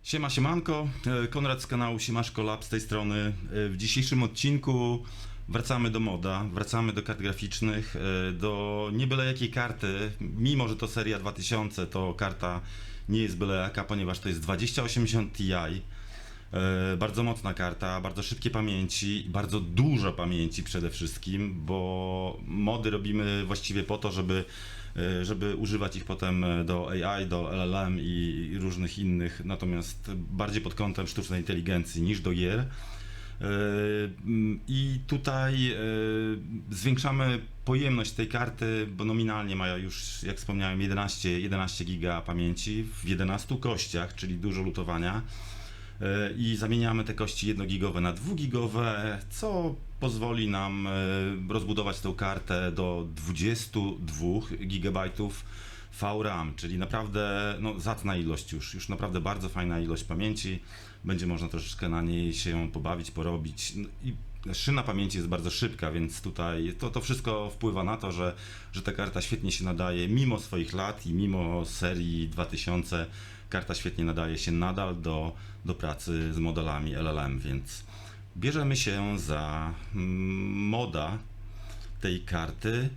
Siema, siemanko, Konrad z kanału Siemaszko Lab z tej strony. W dzisiejszym odcinku wracamy do moda, wracamy do kart graficznych, do nie byle jakiej karty, mimo że to seria 2000, to karta nie jest byle jaka, ponieważ to jest 2080 Ti. Bardzo mocna karta, bardzo szybkie pamięci, bardzo dużo pamięci przede wszystkim, bo mody robimy właściwie po to, żeby używać ich potem do AI, do LLM i różnych innych, natomiast bardziej pod kątem sztucznej inteligencji niż do gier. I tutaj zwiększamy pojemność tej karty, bo nominalnie ma już, jak wspomniałem, 11 giga pamięci w 11 kościach, czyli dużo lutowania. I zamieniamy te kości 1-gigowe na 2-gigowe, co pozwoli nam rozbudować tę kartę do 22 GB VRAM, czyli naprawdę zacna ilość już naprawdę bardzo fajna ilość pamięci. Będzie można troszeczkę na niej się pobawić, porobić. I szyna pamięci jest bardzo szybka, więc tutaj to wszystko wpływa na to, że ta karta świetnie się nadaje mimo swoich lat i mimo serii 2000. Karta świetnie nadaje się nadal do pracy z modelami LLM, więc bierzemy się za moda tej karty.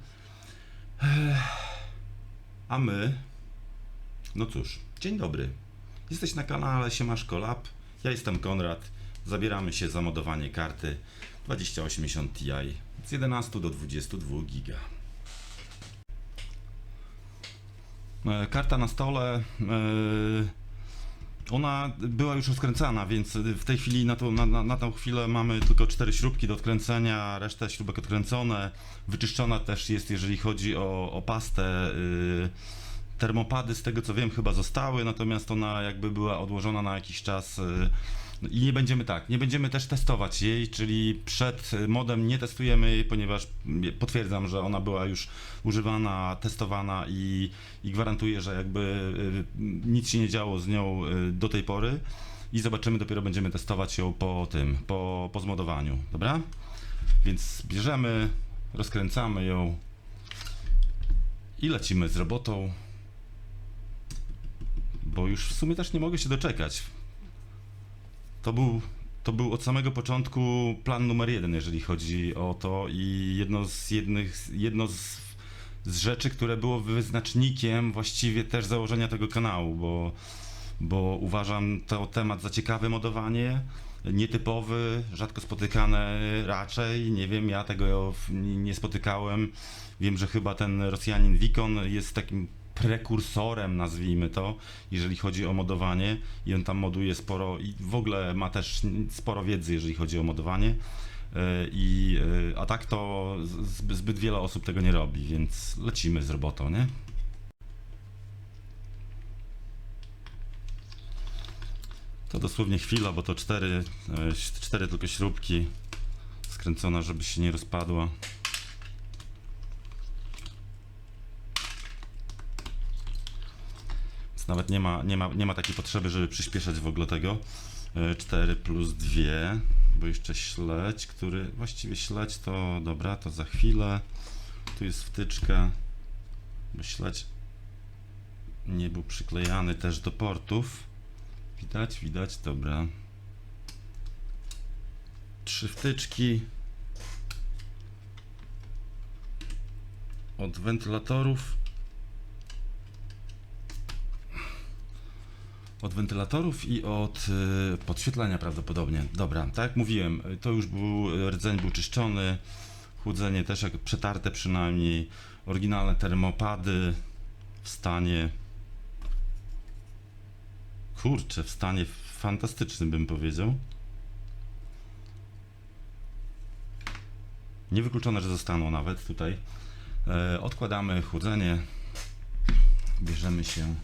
A my, no cóż, dzień dobry. Jesteś na kanale Siemaszko Lab, ja jestem Konrad. Zabieramy się za modowanie karty 2080 Ti z 11 do 22 giga. Karta na stole, ona była już rozkręcana, więc w tej chwili na tą chwilę mamy tylko 4 śrubki do odkręcenia, resztę śrubek odkręcone, wyczyszczona też jest, jeżeli chodzi o pastę. Termopady, z tego co wiem, chyba zostały, natomiast ona jakby była odłożona na jakiś czas. I nie będziemy też testować jej, czyli przed modem nie testujemy jej, ponieważ potwierdzam, że ona była już używana, testowana i gwarantuję, że jakby nic się nie działo z nią do tej pory i zobaczymy, dopiero będziemy testować ją po zmodowaniu, dobra? Więc bierzemy, rozkręcamy ją i lecimy z robotą, bo już w sumie też nie mogę się doczekać. To był od samego początku plan numer 1, jeżeli chodzi o to, i jedno z rzeczy, które było wyznacznikiem właściwie też założenia tego kanału, bo uważam to temat za ciekawe modowanie, nietypowy, rzadko spotykane raczej, nie wiem, ja tego nie spotykałem. Wiem, że chyba ten Rosjanin Wikon jest takim prekursorem, nazwijmy to, jeżeli chodzi o modowanie, i on tam moduje sporo i w ogóle ma też sporo wiedzy, jeżeli chodzi o modowanie, a tak to zbyt wiele osób tego nie robi, więc lecimy z robotą, nie? To dosłownie chwila, bo to cztery tylko śrubki skręcona, żeby się nie rozpadła. Nawet nie ma takiej potrzeby, żeby przyspieszać w ogóle tego. 4 plus 2, bo jeszcze śledź, właściwie śledź to dobra, to za chwilę. Tu jest wtyczka, bo śledź nie był przyklejany też do portów. Widać, dobra. 3 wtyczki od wentylatorów. Od wentylatorów i od podświetlenia prawdopodobnie. Dobra, tak jak mówiłem, to już rdzeń był czyszczony, chłodzenie też jak przetarte przynajmniej, oryginalne termopady w stanie, w stanie fantastycznym, bym powiedział. Niewykluczone, że zostaną nawet tutaj. Odkładamy chłodzenie, bierzemy się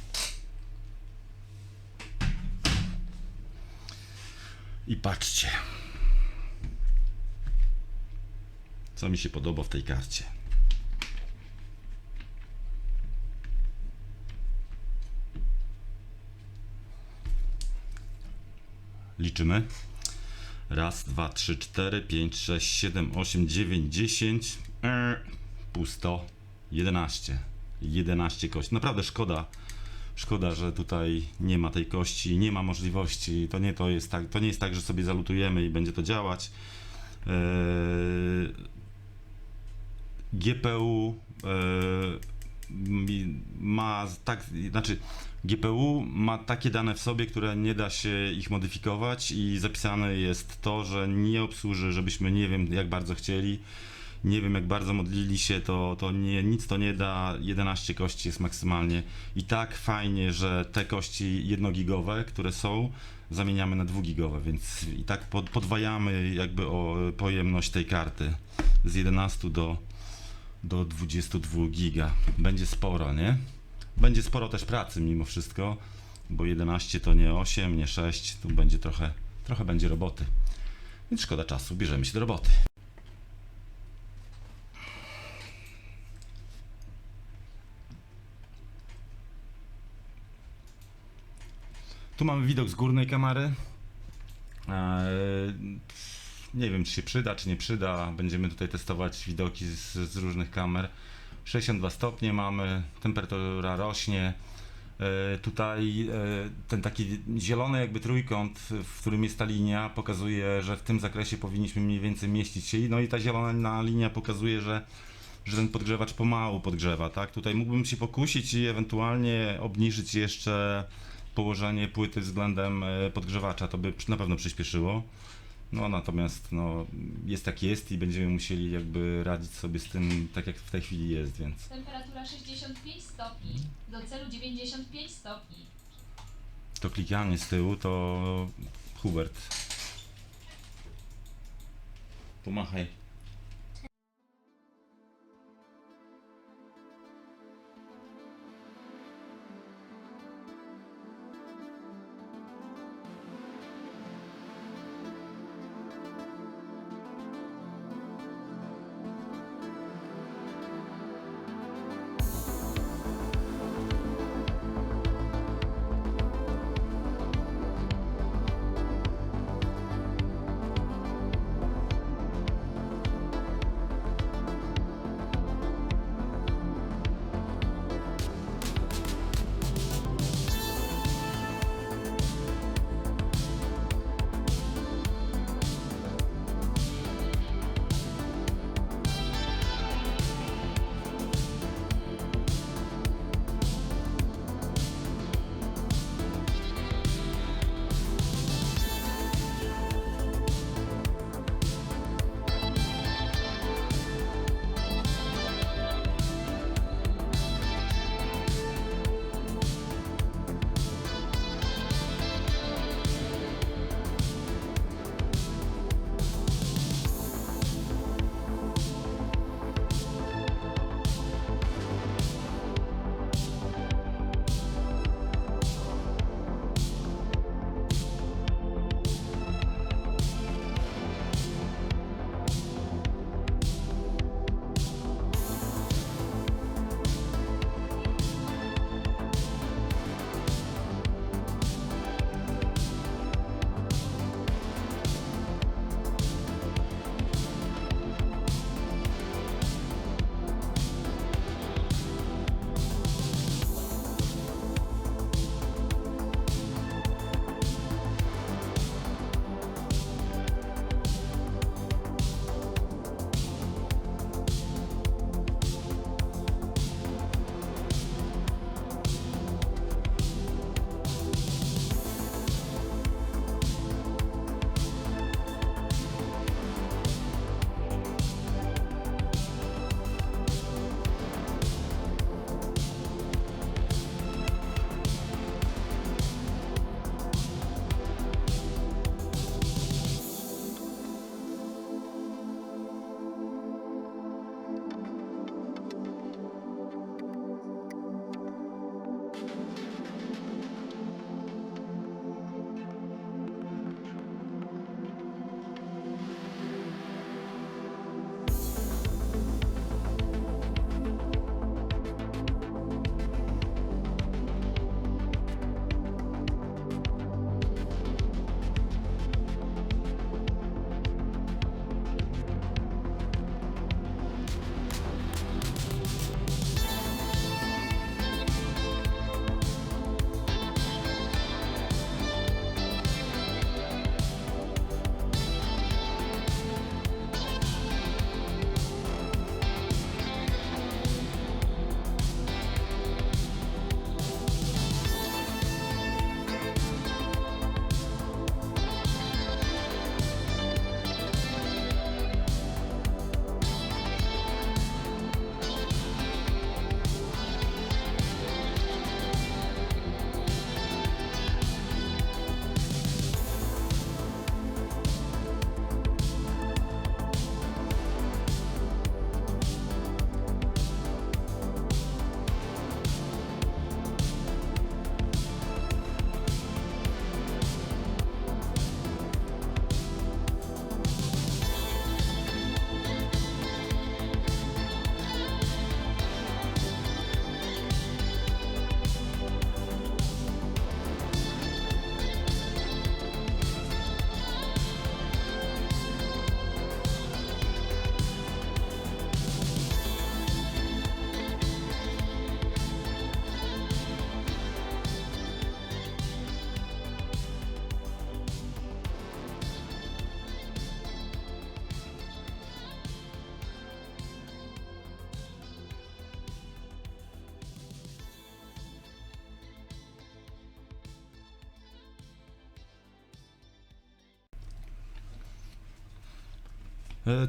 i patrzcie, co mi się podoba w tej karcie. Liczymy. 1, 2, 3, 4, 5, 6, 7, 8, 9, 10. Pusto. 11 kości. Naprawdę Szkoda, że tutaj nie ma tej kości, nie ma możliwości. To nie jest tak, że sobie zalutujemy i będzie to działać. GPU GPU ma takie dane w sobie, które nie da się ich modyfikować i zapisane jest to, że nie obsłuży, żebyśmy nie wiem jak bardzo chcieli, nie wiem jak bardzo modlili się, nic to nie da, 11 kości jest maksymalnie. I tak fajnie, że te kości 1-gigowe, które są, zamieniamy na 2-gigowe, więc i tak podwajamy jakby pojemność tej karty z 11 do 22 giga. Będzie sporo, nie? Będzie sporo też pracy mimo wszystko, bo 11 to nie 8, nie 6, tu będzie trochę będzie roboty. Więc szkoda czasu, bierzemy się do roboty. Tu mamy widok z górnej kamery. Nie wiem, czy się przyda, czy nie przyda. Będziemy tutaj testować widoki z różnych kamer. 62 stopnie mamy, temperatura rośnie. Tutaj ten taki zielony jakby trójkąt, w którym jest ta linia, pokazuje, że w tym zakresie powinniśmy mniej więcej mieścić się. No i ta zielona linia pokazuje, że ten podgrzewacz pomału podgrzewa, tak? Tutaj mógłbym się pokusić i ewentualnie obniżyć jeszcze położenie płyty względem podgrzewacza, to by na pewno przyspieszyło. No natomiast jest jak jest i będziemy musieli jakby radzić sobie z tym tak jak w tej chwili jest, więc. Temperatura 65 stopni, do celu 95 stopni. To klikanie z tyłu to Hubert. Pomachaj.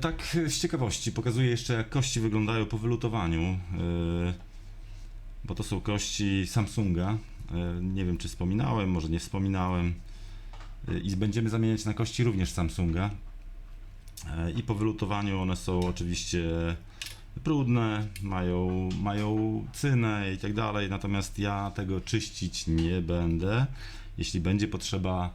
Tak, z ciekawości pokazuję jeszcze, jak kości wyglądają po wylutowaniu, bo to są kości Samsunga. Nie wiem, czy wspominałem, może nie wspominałem. I będziemy zamieniać na kości również Samsunga. I po wylutowaniu one są oczywiście brudne, mają cynę i tak dalej, natomiast ja tego czyścić nie będę. Jeśli będzie potrzeba,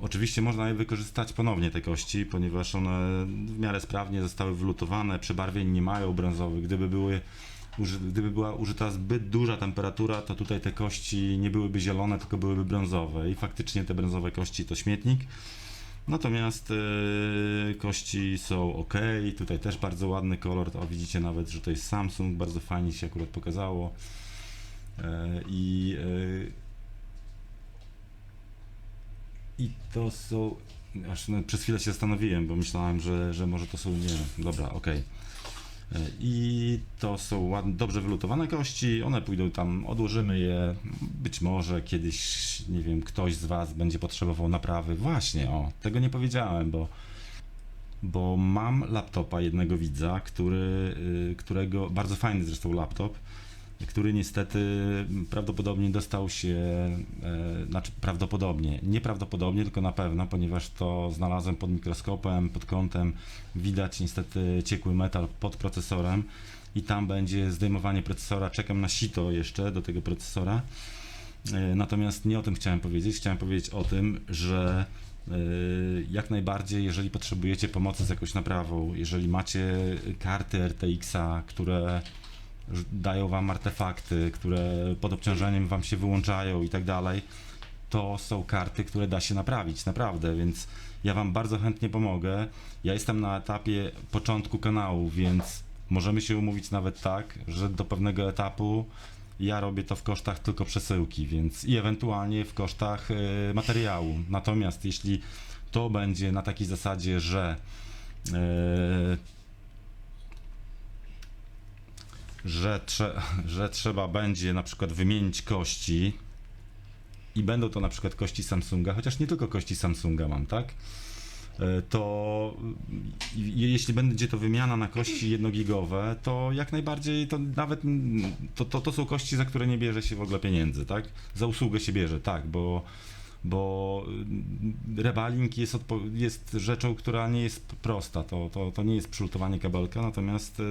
oczywiście można je wykorzystać ponownie, te kości, ponieważ one w miarę sprawnie zostały wylutowane, przebarwień nie mają brązowych. Gdyby była użyta zbyt duża temperatura, to tutaj te kości nie byłyby zielone, tylko byłyby brązowe i faktycznie te brązowe kości to śmietnik. Natomiast kości są ok, tutaj też bardzo ładny kolor, o widzicie nawet, że to jest Samsung, bardzo fajnie się akurat pokazało. I to są, przez chwilę się zastanowiłem, bo myślałem, że może to są, nie, dobra, ok. I to są ładnie, dobrze wylutowane kości, one pójdą tam, odłożymy je, być może kiedyś, nie wiem, ktoś z Was będzie potrzebował naprawy. Właśnie, o, tego nie powiedziałem, bo mam laptopa jednego widza, którego, bardzo fajny zresztą laptop, który niestety prawdopodobnie dostał się, nieprawdopodobnie, tylko na pewno, ponieważ to znalazłem pod mikroskopem, pod kątem, widać niestety ciekły metal pod procesorem i tam będzie zdejmowanie procesora, czekam na sito jeszcze do tego procesora, natomiast nie o tym chciałem powiedzieć o tym, że jak najbardziej, jeżeli potrzebujecie pomocy z jakąś naprawą, jeżeli macie karty RTX-a, które dają Wam artefakty, które pod obciążeniem Wam się wyłączają i tak dalej, to są karty, które da się naprawić, naprawdę, więc ja Wam bardzo chętnie pomogę. Ja jestem na etapie początku kanału, więc możemy się umówić nawet tak, że do pewnego etapu ja robię to w kosztach tylko przesyłki, więc i ewentualnie w kosztach materiału. Natomiast jeśli to będzie na takiej zasadzie, że trzeba będzie na przykład wymienić kości i będą to na przykład kości Samsunga, chociaż nie tylko kości Samsunga mam, tak? To jeśli będzie to wymiana na kości 1-gigowe, to jak najbardziej to nawet to są kości, za które nie bierze się w ogóle pieniędzy, tak? Za usługę się bierze, tak, bo rebaling jest rzeczą, która nie jest prosta, to nie jest przylutowanie kabelka, natomiast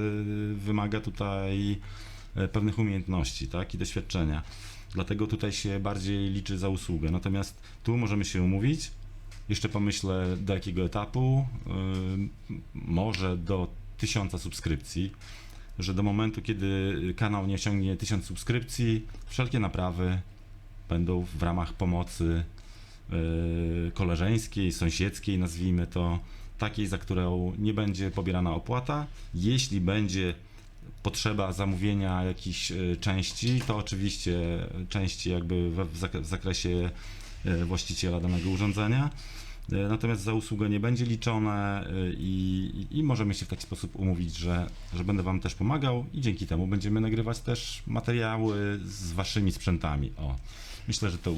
wymaga tutaj pewnych umiejętności, tak, i doświadczenia. Dlatego tutaj się bardziej liczy za usługę, natomiast tu możemy się umówić, jeszcze pomyślę do jakiego etapu, może do 1000 subskrypcji, że do momentu, kiedy kanał nie osiągnie 1000 subskrypcji, wszelkie naprawy będą w ramach pomocy koleżeńskiej, sąsiedzkiej, nazwijmy to, takiej, za którą nie będzie pobierana opłata. Jeśli będzie potrzeba zamówienia jakichś części, to oczywiście części jakby w zakresie właściciela danego urządzenia. Natomiast za usługę nie będzie liczone i możemy się w taki sposób umówić, że będę Wam też pomagał i dzięki temu będziemy nagrywać też materiały z Waszymi sprzętami. O, myślę, że to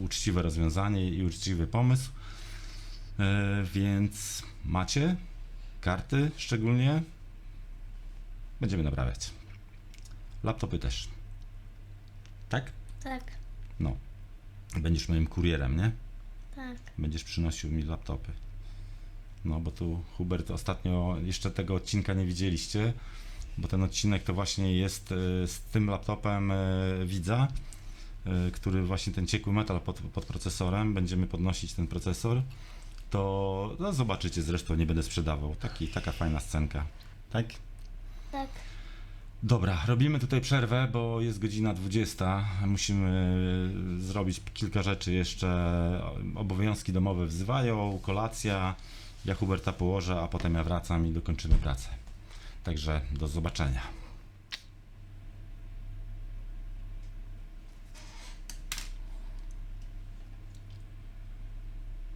uczciwe rozwiązanie i uczciwy pomysł. Więc macie karty szczególnie, będziemy naprawiać. Laptopy też. Tak? Tak, No. Będziesz moim kurierem, nie? tak. Będziesz przynosił mi laptopy. No bo tu Hubert ostatnio, jeszcze tego odcinka nie widzieliście, bo ten odcinek to właśnie jest z tym laptopem widza, który właśnie ten ciekły metal pod procesorem, będziemy podnosić ten procesor, to no, zobaczycie, zresztą nie będę sprzedawał. Taka fajna scenka. Tak? Tak. Dobra, robimy tutaj przerwę, bo jest godzina 20. Musimy zrobić kilka rzeczy jeszcze. Obowiązki domowe wzywają, kolacja. Ja Huberta położę, a potem ja wracam i dokończymy pracę. Także do zobaczenia.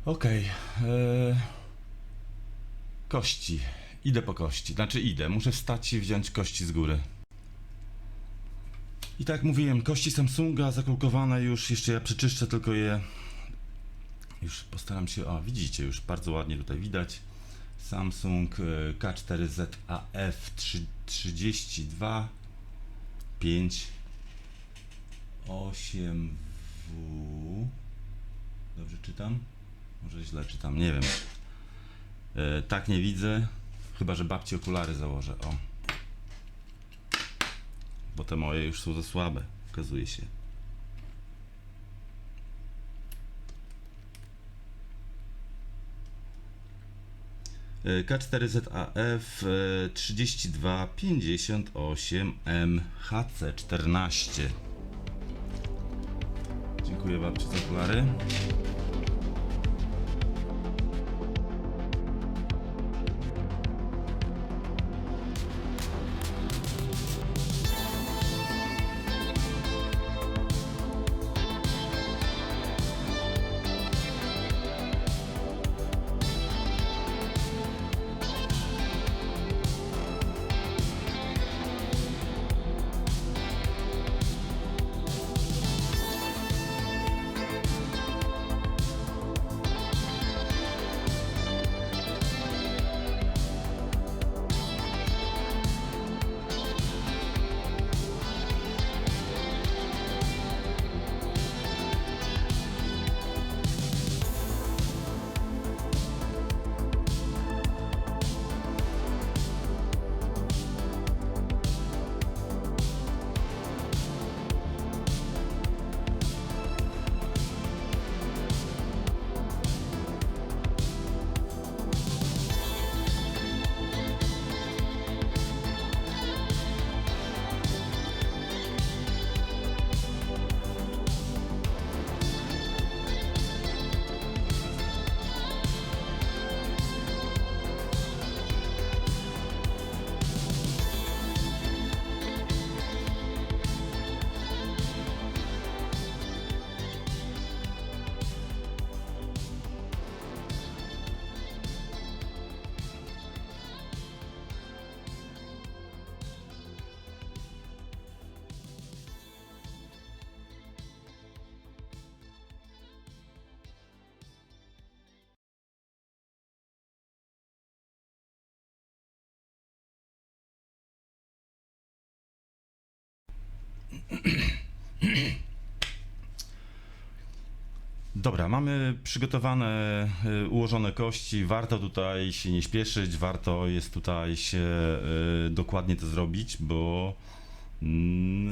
Okej. Kości. Idę po kości. Muszę wstać i wziąć kości z góry. I tak mówiłem, kości Samsunga zakulkowane już, jeszcze ja przeczyszczę tylko je. Już postaram się, widzicie, już bardzo ładnie tutaj widać. Samsung K4ZAF 32 5 8W. Dobrze czytam? Może źle czytam, nie wiem. Tak nie widzę, chyba że babci okulary założę. O. Bo te moje już są za słabe, okazuje się. K4ZAF 3258M HC14. Dziękuję babci za okulary. Dobra, mamy przygotowane, ułożone kości. Warto tutaj się nie śpieszyć, warto jest tutaj się dokładnie to zrobić, bo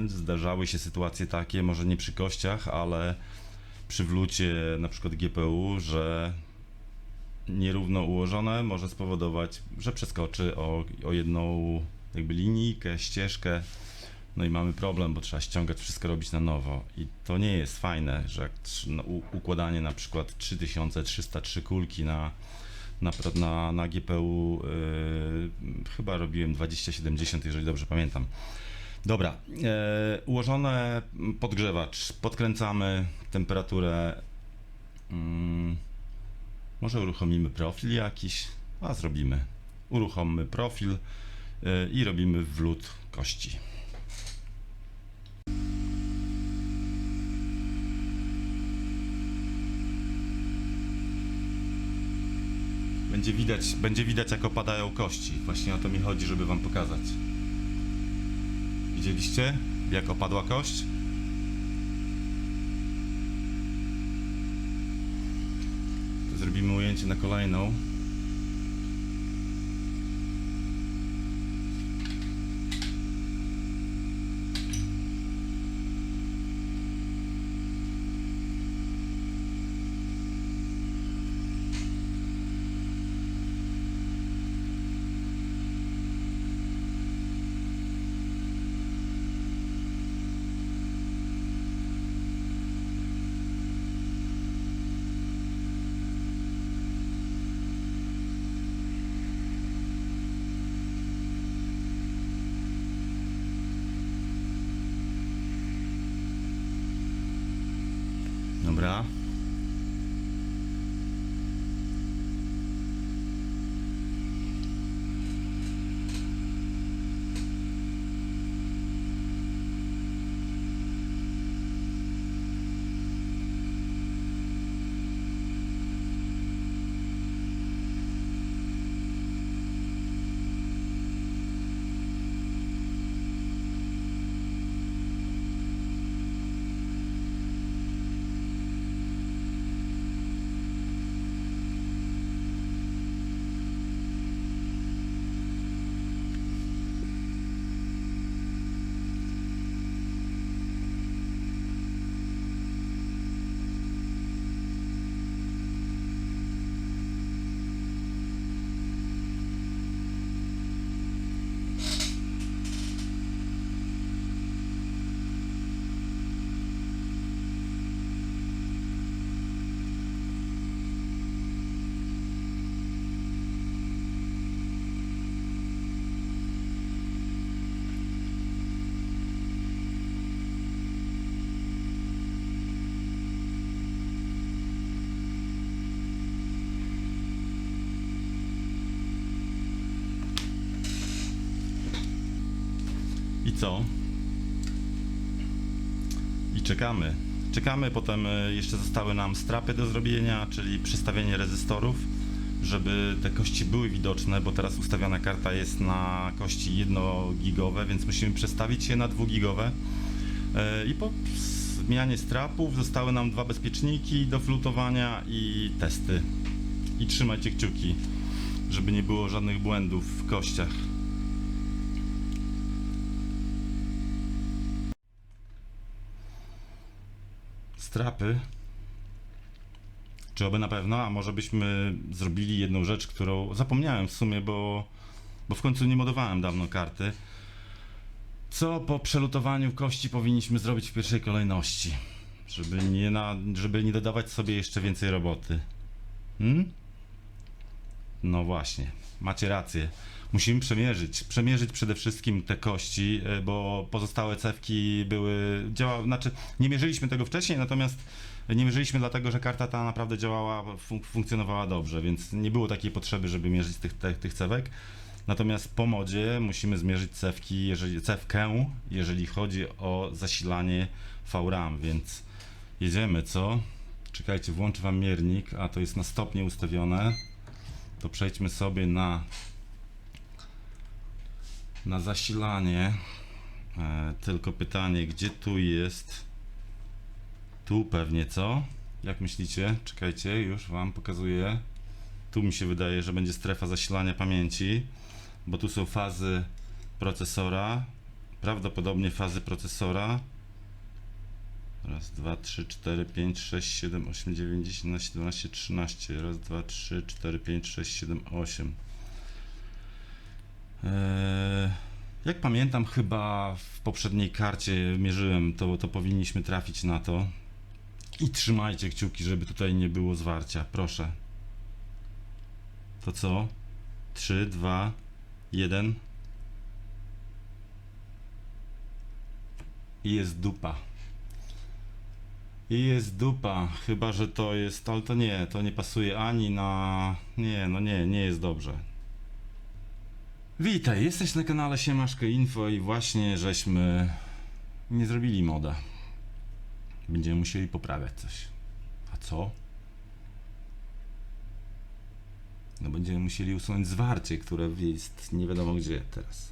zdarzały się sytuacje takie, może nie przy kościach, ale przy wlucie na przykład GPU, że nierówno ułożone może spowodować, że przeskoczy o jedną jakby linijkę, ścieżkę. No i mamy problem, bo trzeba ściągać, wszystko robić na nowo i to nie jest fajne, że jak układanie na przykład 3303 kulki na GPU, chyba robiłem 2070, jeżeli dobrze pamiętam. Dobra, ułożone, podgrzewacz, podkręcamy temperaturę, może uruchomimy profil jakiś, a zrobimy. Uruchommy profil i robimy wlot kości. Będzie widać jak opadają kości. Właśnie o to mi chodzi, żeby wam pokazać. Widzieliście jak opadła kość? To zrobimy ujęcie na kolejną. Dobra. I co? I czekamy. Czekamy, potem jeszcze zostały nam strapy do zrobienia, czyli przystawienie rezystorów, żeby te kości były widoczne, bo teraz ustawiona karta jest na kości 1-gigowe, więc musimy przestawić je na 2-gigowe. I po zmianie strapów zostały nam 2 bezpieczniki do flutowania i testy. I trzymajcie kciuki, żeby nie było żadnych błędów w kościach. Strapy. Czy oby na pewno? A może byśmy zrobili jedną rzecz, którą zapomniałem w sumie, bo w końcu nie modowałem dawno karty. Co po przelutowaniu kości powinniśmy zrobić w pierwszej kolejności? Żeby nie dodawać sobie jeszcze więcej roboty. No właśnie, macie rację. Musimy przemierzyć przede wszystkim te kości, bo pozostałe cewki znaczy nie mierzyliśmy tego wcześniej, natomiast nie mierzyliśmy dlatego, że karta ta naprawdę działała, funkcjonowała dobrze, więc nie było takiej potrzeby, żeby mierzyć tych cewek. Natomiast po modzie musimy zmierzyć cewkę, jeżeli chodzi o zasilanie VRAM, więc jedziemy, co? Czekajcie, włączę wam miernik, a to jest na stopnie ustawione. To przejdźmy sobie na zasilanie. Tylko pytanie, gdzie tu jest? Tu pewnie, co? Jak myślicie? Czekajcie, już wam pokazuję. Tu mi się wydaje, że będzie strefa zasilania pamięci, bo tu są fazy procesora. Prawdopodobnie fazy procesora. Raz, 2, 3, 4, 5, 6, 7, 8, 9, 10, 11, 12, 13. Raz, 2, 3, 4, 5, 6, 7, 8. Jak pamiętam, chyba w poprzedniej karcie mierzyłem, to powinniśmy trafić na to. I trzymajcie kciuki, żeby tutaj nie było zwarcia, proszę. To co? 3, 2, 1. I jest dupa. I jest dupa, chyba że to jest, ale to nie pasuje ani na... Nie jest dobrze. Witaj, jesteś na kanale Siemaszko Info i właśnie żeśmy nie zrobili moda. Będziemy musieli poprawiać coś. A co? No będziemy musieli usunąć zwarcie, które jest nie wiadomo gdzie teraz.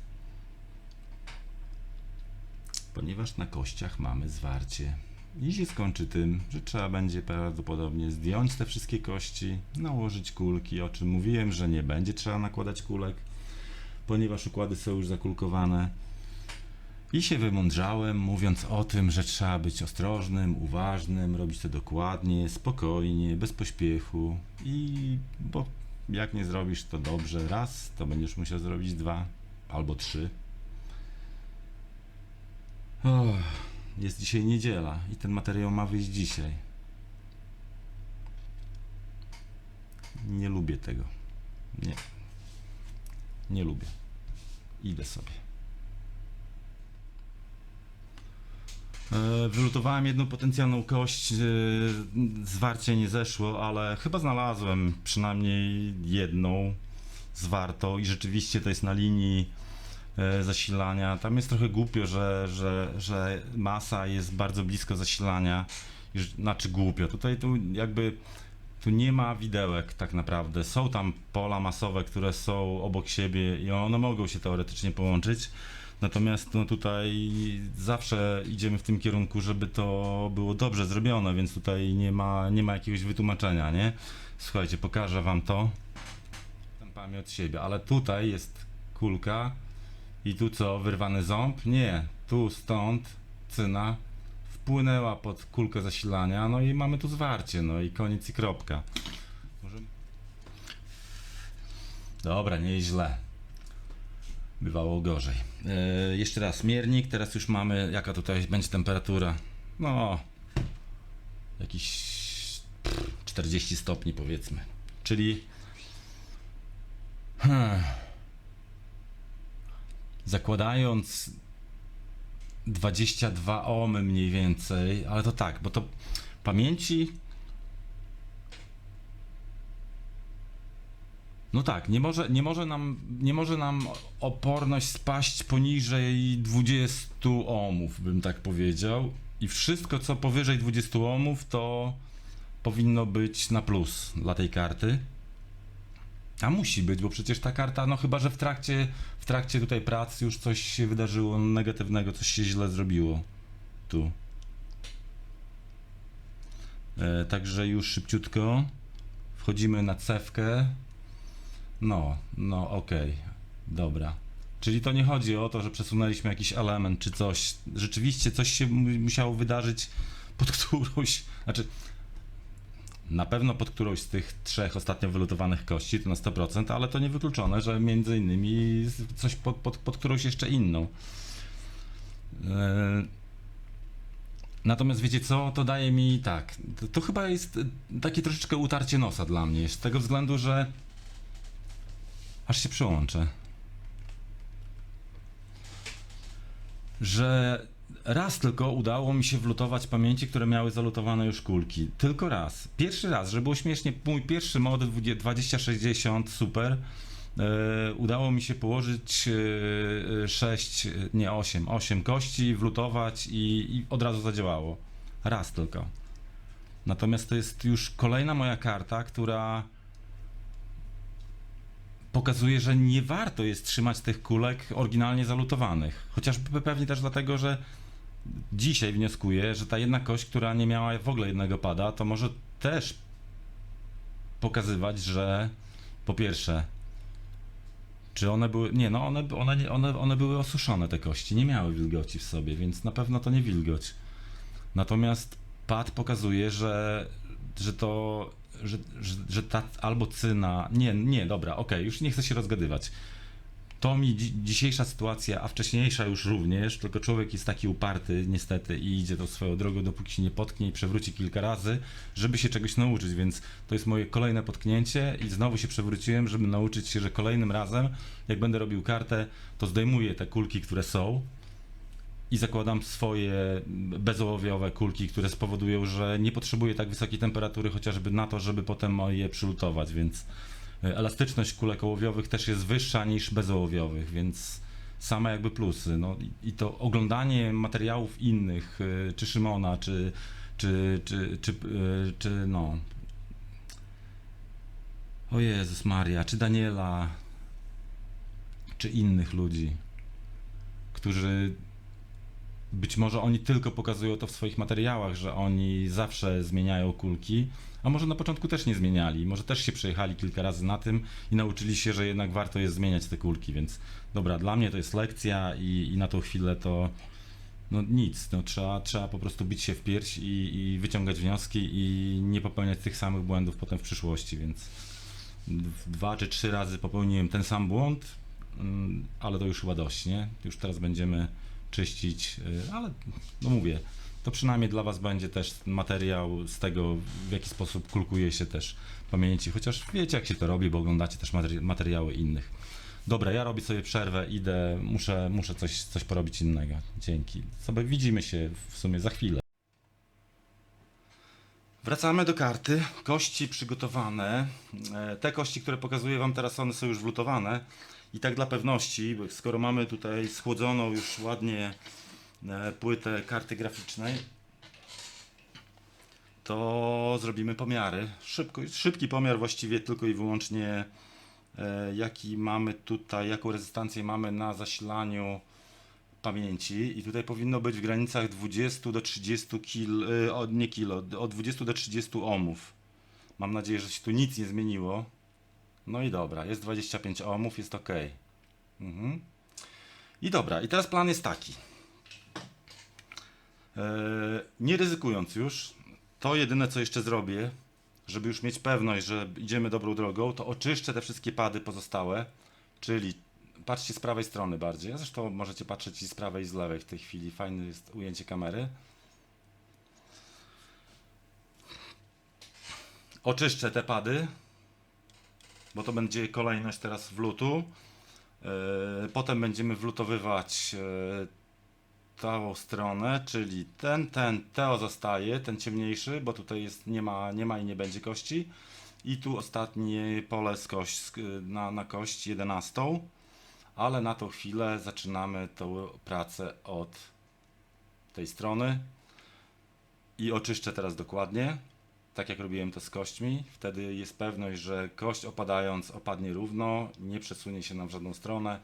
Ponieważ na kościach mamy zwarcie. I się skończy tym, że trzeba będzie prawdopodobnie zdjąć te wszystkie kości, nałożyć kulki, o czym mówiłem, że nie będzie trzeba nakładać kulek, ponieważ układy są już zakulkowane. I się wymądrzałem, mówiąc o tym, że trzeba być ostrożnym, uważnym, robić to dokładnie, spokojnie, bez pośpiechu. Bo jak nie zrobisz to dobrze raz, to będziesz musiał zrobić 2 albo 3. Jest dzisiaj niedziela i ten materiał ma wyjść dzisiaj. Nie lubię tego. Nie lubię. Idę sobie. Wylutowałem jedną potencjalną kość, zwarcie nie zeszło, ale chyba znalazłem przynajmniej jedną zwartą i rzeczywiście to jest na linii zasilania. Tam jest trochę głupio, że masa jest bardzo blisko zasilania, znaczy głupio. Tu nie ma widełek tak naprawdę. Są tam pola masowe, które są obok siebie i one mogą się teoretycznie połączyć. Natomiast tutaj zawsze idziemy w tym kierunku, żeby to było dobrze zrobione, więc tutaj nie ma jakiegoś wytłumaczenia, nie? Słuchajcie, pokażę wam to. Tempami od siebie, ale tutaj jest kulka i tu co, wyrwany ząb? Nie, tu stąd cyna wpłynęła pod kulkę zasilania, no i mamy tu zwarcie, no i koniec i kropka. Dobra, nie jest źle. Bywało gorzej. Jeszcze raz, miernik, teraz już mamy, jaka tutaj będzie temperatura? No, jakieś 40 stopni powiedzmy. Czyli zakładając 22 ohmy mniej więcej, ale to tak, bo to pamięci No tak, nie może nam oporność spaść poniżej 20 ohmów, bym tak powiedział. I wszystko, co powyżej 20 ohmów, to powinno być na plus dla tej karty. A musi być, bo przecież ta karta, no chyba, że w trakcie tutaj prac już coś się wydarzyło negatywnego, coś się źle zrobiło. Tu. Także już szybciutko wchodzimy na cewkę. No, okej, dobra. Czyli to nie chodzi o to, że przesunęliśmy jakiś element czy coś. Rzeczywiście coś się musiało wydarzyć pod którąś, znaczy na pewno pod którąś z tych trzech ostatnio wylutowanych kości, to na 100%, ale to niewykluczone, że między innymi coś pod którąś jeszcze inną. Natomiast wiecie co, to daje mi tak, to chyba jest takie troszeczkę utarcie nosa dla mnie, z tego względu, że aż się przyłączę, że raz tylko udało mi się wlutować pamięci, które miały zalutowane już kulki. Tylko raz. Pierwszy raz, że było śmiesznie, mój pierwszy mod 2060 Super, udało mi się położyć 8 kości, wlutować i od razu zadziałało. Raz tylko. Natomiast to jest już kolejna moja karta, która pokazuje, że nie warto jest trzymać tych kulek oryginalnie zalutowanych. Chociażby pewnie też dlatego, że dzisiaj wnioskuję, że ta jedna kość, która nie miała w ogóle jednego pada, to może też pokazywać, że po pierwsze, czy one były. Nie, no one były osuszone, te kości, nie miały wilgoci w sobie, więc na pewno to nie wilgoć. Natomiast pad pokazuje, że ta albo cyna. Nie, dobra, okej, już nie chcę się rozgadywać. To mi dzisiejsza sytuacja, a wcześniejsza już również, tylko człowiek jest taki uparty niestety i idzie tą swoją drogą, dopóki się nie potknie i przewróci kilka razy, żeby się czegoś nauczyć, więc to jest moje kolejne potknięcie i znowu się przewróciłem, żeby nauczyć się, że kolejnym razem, jak będę robił kartę, to zdejmuję te kulki, które są i zakładam swoje bezołowiowe kulki, które spowodują, że nie potrzebuję tak wysokiej temperatury chociażby na to, żeby potem je przylutować, więc elastyczność kulek ołowiowych też jest wyższa niż bezołowiowych, więc same jakby plusy. No i to oglądanie materiałów innych, czy Szymona, czy no. O Jezus Maria, czy Daniela, czy innych ludzi, którzy być może oni tylko pokazują to w swoich materiałach, że oni zawsze zmieniają kulki, a może na początku też nie zmieniali, może też się przejechali kilka razy na tym i nauczyli się, że jednak warto jest zmieniać te kulki, więc dobra, dla mnie to jest lekcja i na tą chwilę to no nic, no trzeba po prostu bić się w pierś i wyciągać wnioski i nie popełniać tych samych błędów potem w przyszłości, więc 2 czy 3 razy popełniłem ten sam błąd, ale to już chyba dość, nie? Już teraz będziemy czyścić, ale no mówię, to przynajmniej dla Was będzie też materiał z tego, w jaki sposób kulkuje się też pamięci, chociaż wiecie jak się to robi, bo oglądacie też materiały innych. Dobra, ja robię sobie przerwę, idę, muszę coś porobić innego. Dzięki. Sobie widzimy się w sumie za chwilę. Wracamy do karty. Kości przygotowane. Te kości, które pokazuję Wam teraz, one są już wlutowane. I tak dla pewności, bo skoro mamy tutaj schłodzoną już ładnie płytę karty graficznej, to zrobimy pomiary. Szybki pomiar właściwie tylko i wyłącznie jaki mamy tutaj, jaką rezystancję mamy na zasilaniu pamięci i tutaj powinno być w granicach 20 do 30 od 20 do 30 ohmów. Mam nadzieję, że się tu nic nie zmieniło. No i dobra, jest 25 ohmów, jest ok. I dobra, i teraz plan jest taki. Nie ryzykując już, to jedyne co jeszcze zrobię, żeby już mieć pewność, że idziemy dobrą drogą, to oczyszczę te wszystkie pady pozostałe, czyli patrzcie z prawej strony bardziej, a zresztą możecie patrzeć i z prawej i z lewej w tej chwili, fajne jest ujęcie kamery. Oczyszczę te pady, bo to będzie kolejność teraz wlutu. Potem będziemy wlutowywać tą stronę, czyli ten, Teo zostaje, ten ciemniejszy, bo tutaj jest, nie ma i nie będzie kości. I tu ostatnie pole na kość 11, ale na tą chwilę zaczynamy tą pracę od tej strony i oczyszczę teraz dokładnie, tak jak robiłem to z kośćmi. Wtedy jest pewność, że kość opadając opadnie równo, nie przesunie się nam w żadną stronę.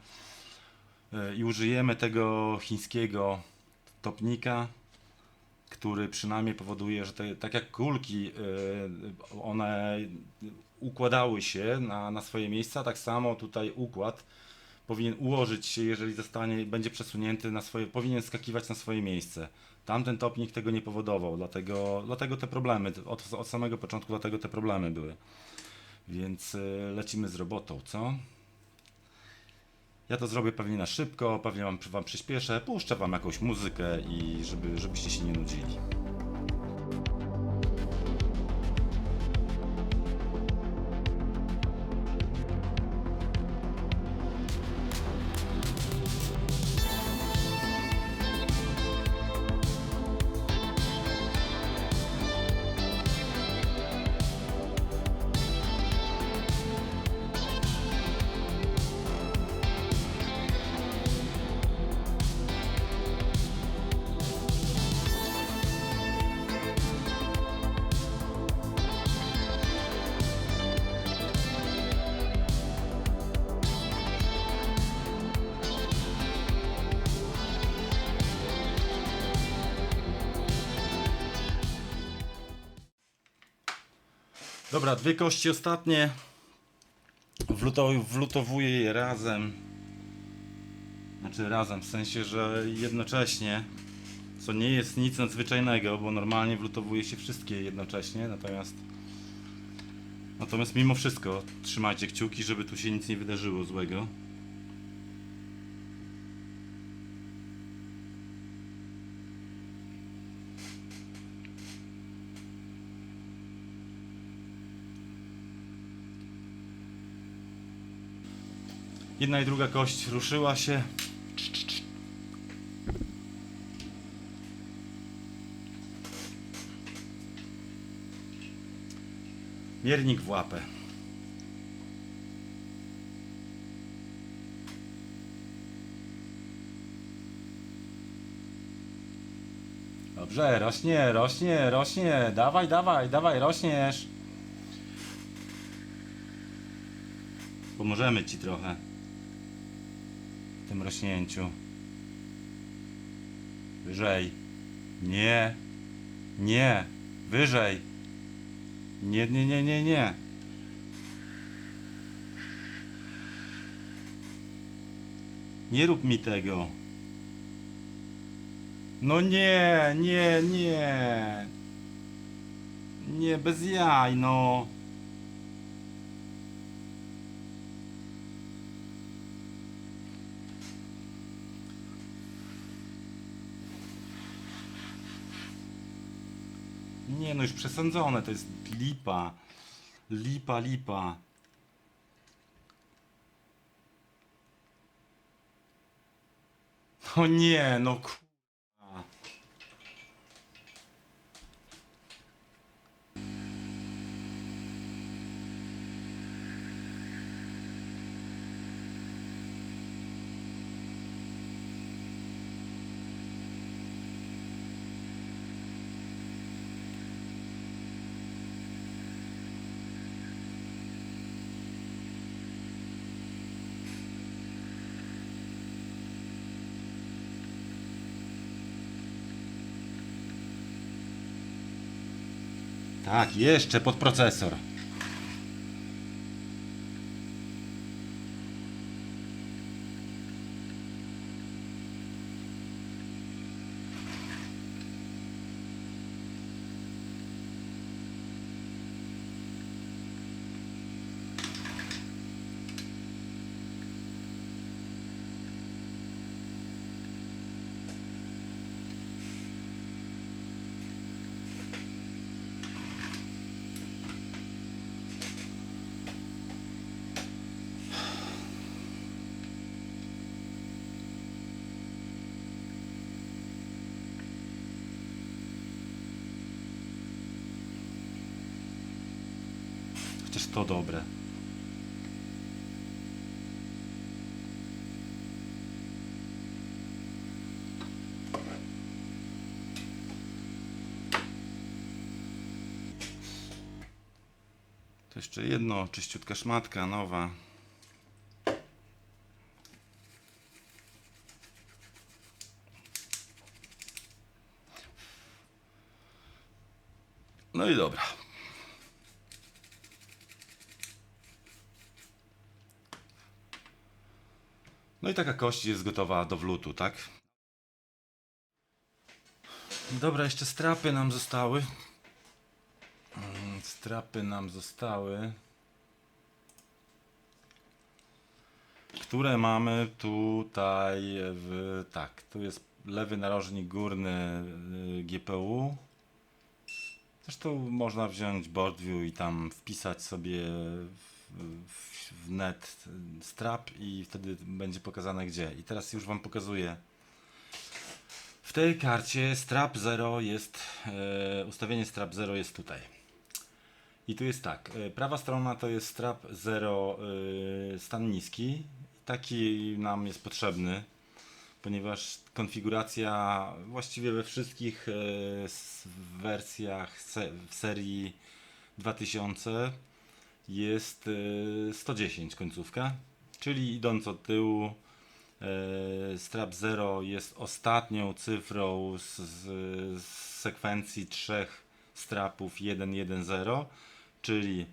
I użyjemy tego chińskiego topnika, który przynajmniej powoduje, że tak jak kulki, one układały się na swoje miejsca, tak samo tutaj układ powinien ułożyć się, jeżeli będzie przesunięty powinien skakiwać na swoje miejsce. Tamten topnik tego nie powodował, dlatego te problemy, od samego początku dlatego te problemy były. Więc lecimy z robotą, co? Ja to zrobię pewnie na szybko, pewnie wam przyspieszę, puszczę wam jakąś muzykę i żebyście się nie nudzili. Dobra, dwie kości ostatnie. Wlutowuję je razem. Znaczy razem, w sensie, że jednocześnie. Co nie jest nic nadzwyczajnego, bo normalnie wlutowuje się wszystkie jednocześnie. Natomiast mimo wszystko trzymajcie kciuki, żeby tu się nic nie wydarzyło złego. Jedna i druga kość ruszyła się. Miernik w łapę. Dobrze, rośnie. Dawaj, rośniesz. Pomożemy ci trochę w tym rośnięciu. Wyżej. Nie. Wyżej. Nie. Nie rób mi tego. No nie. Nie, bez jaj, no. Nie, no już przesądzone, to jest lipa. Lipa. No nie, no kurwa. Tak, jeszcze pod procesor. ależ to dobre. To jeszcze jedno, czyściutka szmatka, nowa. No i dobra. No i taka kość jest gotowa do wlutu, tak? Dobra, jeszcze strapy nam zostały. Strapy nam zostały, które mamy tutaj tak, tu jest lewy narożnik górny GPU. Zresztą można wziąć BoardView i tam wpisać sobie w net strap i wtedy będzie pokazane gdzie. I teraz już Wam pokazuję. W tej karcie strap 0 jest, ustawienie strap 0 jest tutaj. I tu jest tak, prawa strona to jest strap 0 stan niski. Taki nam jest potrzebny, ponieważ konfiguracja właściwie we wszystkich wersjach w serii 2000 jest 110 końcówka, czyli idąc od tyłu strap 0 jest ostatnią cyfrą z sekwencji trzech strapów 1-1-0, czyli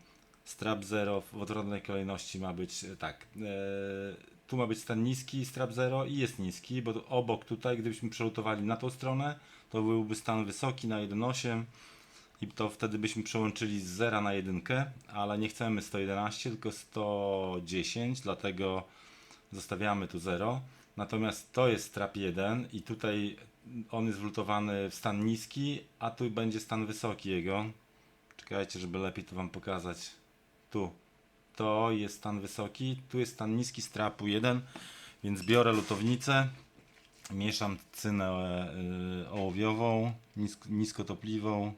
strap 0 w odwrotnej kolejności ma być tak, tu ma być stan niski strap 0 i jest niski, bo obok tutaj, gdybyśmy przelutowali na tą stronę, to byłby stan wysoki na 1.8 i to wtedy byśmy przełączyli z 0 na 1, ale nie chcemy 111, tylko 110, dlatego zostawiamy tu 0. Natomiast to jest strap 1 i tutaj on jest wlutowany w stan niski, a tu będzie stan wysoki jego. Czekajcie, żeby lepiej to Wam pokazać. Tu. To jest stan wysoki, tu jest stan niski strapu 1, więc biorę lutownicę, mieszam cynę ołowiową, niskotopliwą.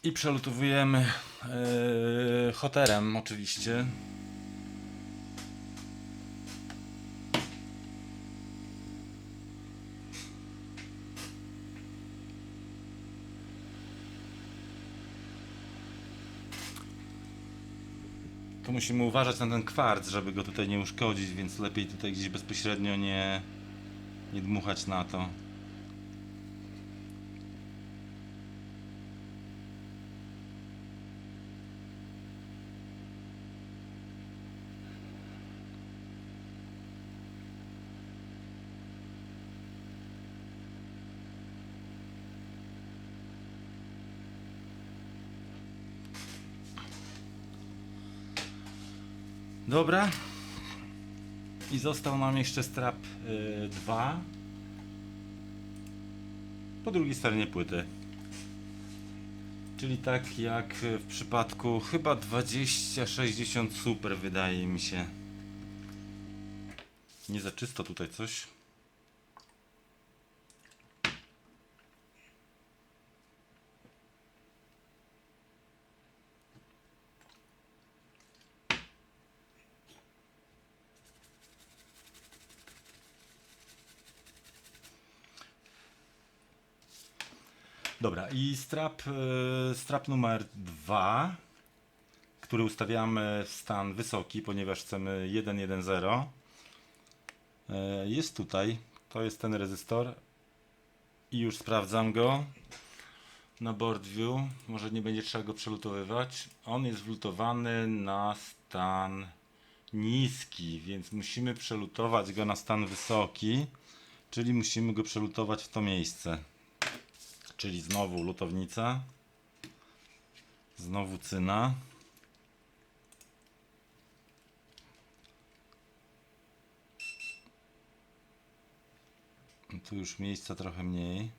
I przelutowujemy hoterem oczywiście. Tu musimy uważać na ten kwarc, żeby go tutaj nie uszkodzić, więc lepiej tutaj gdzieś bezpośrednio nie dmuchać na to. Dobra. I został nam jeszcze strap 2 po drugiej stronie płyty. Czyli tak jak w przypadku chyba 2060 Super, wydaje mi się. Nie za czysto tutaj coś. Dobra, i strap numer 2, który ustawiamy w stan wysoki, ponieważ chcemy 1.1.0, jest tutaj. To jest ten rezystor i już sprawdzam go na BoardView. Może nie będzie trzeba go przelutowywać. On jest wlutowany na stan niski, więc musimy przelutować go na stan wysoki, czyli musimy go przelutować w to miejsce. Czyli znowu lutownica, znowu cyna. Tu już miejsca trochę mniej.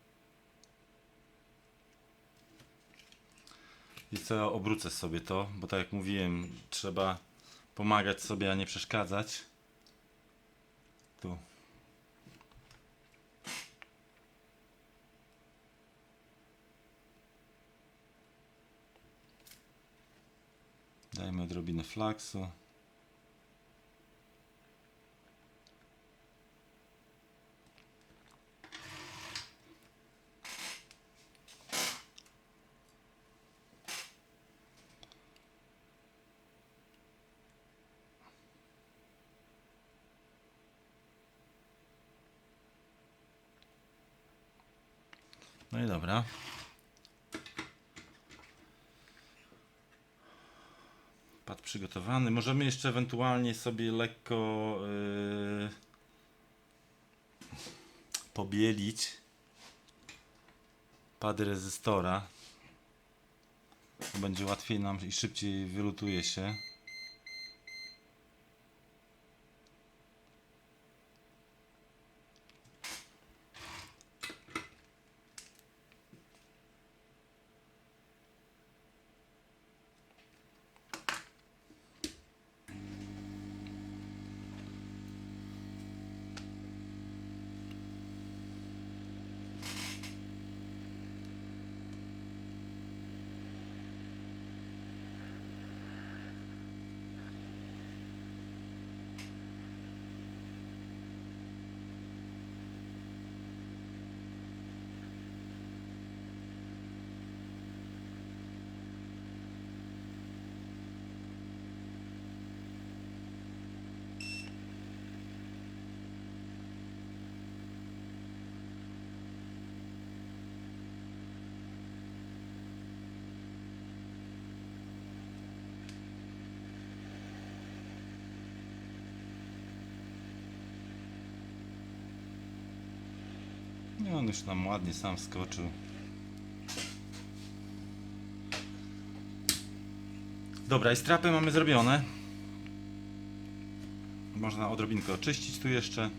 I co, obrócę sobie to, bo tak jak mówiłem, trzeba pomagać sobie, a nie przeszkadzać. Tu. Dajmy odrobinę flaksu. No i dobra. Pad przygotowany. Możemy jeszcze ewentualnie sobie lekko pobielić pady rezystora. Będzie łatwiej nam i szybciej wylutuje się. No on już nam ładnie sam skoczył. Dobra, i strapy mamy zrobione. Można odrobinkę oczyścić tu jeszcze.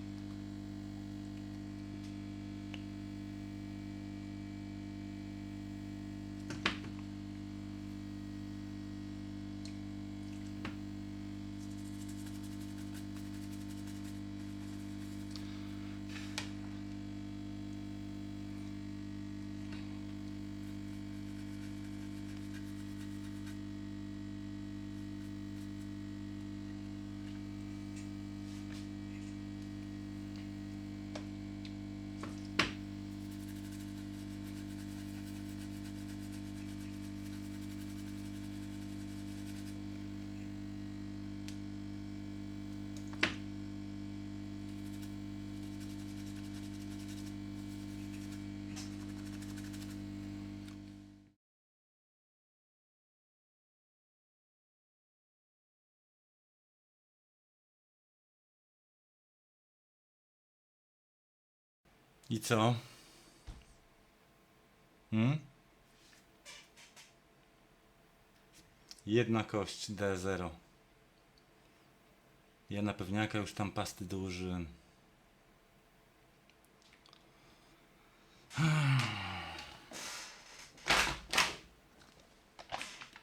I co? Jedna kość D0. Ja na pewniaka już tam pasty dołożyłem.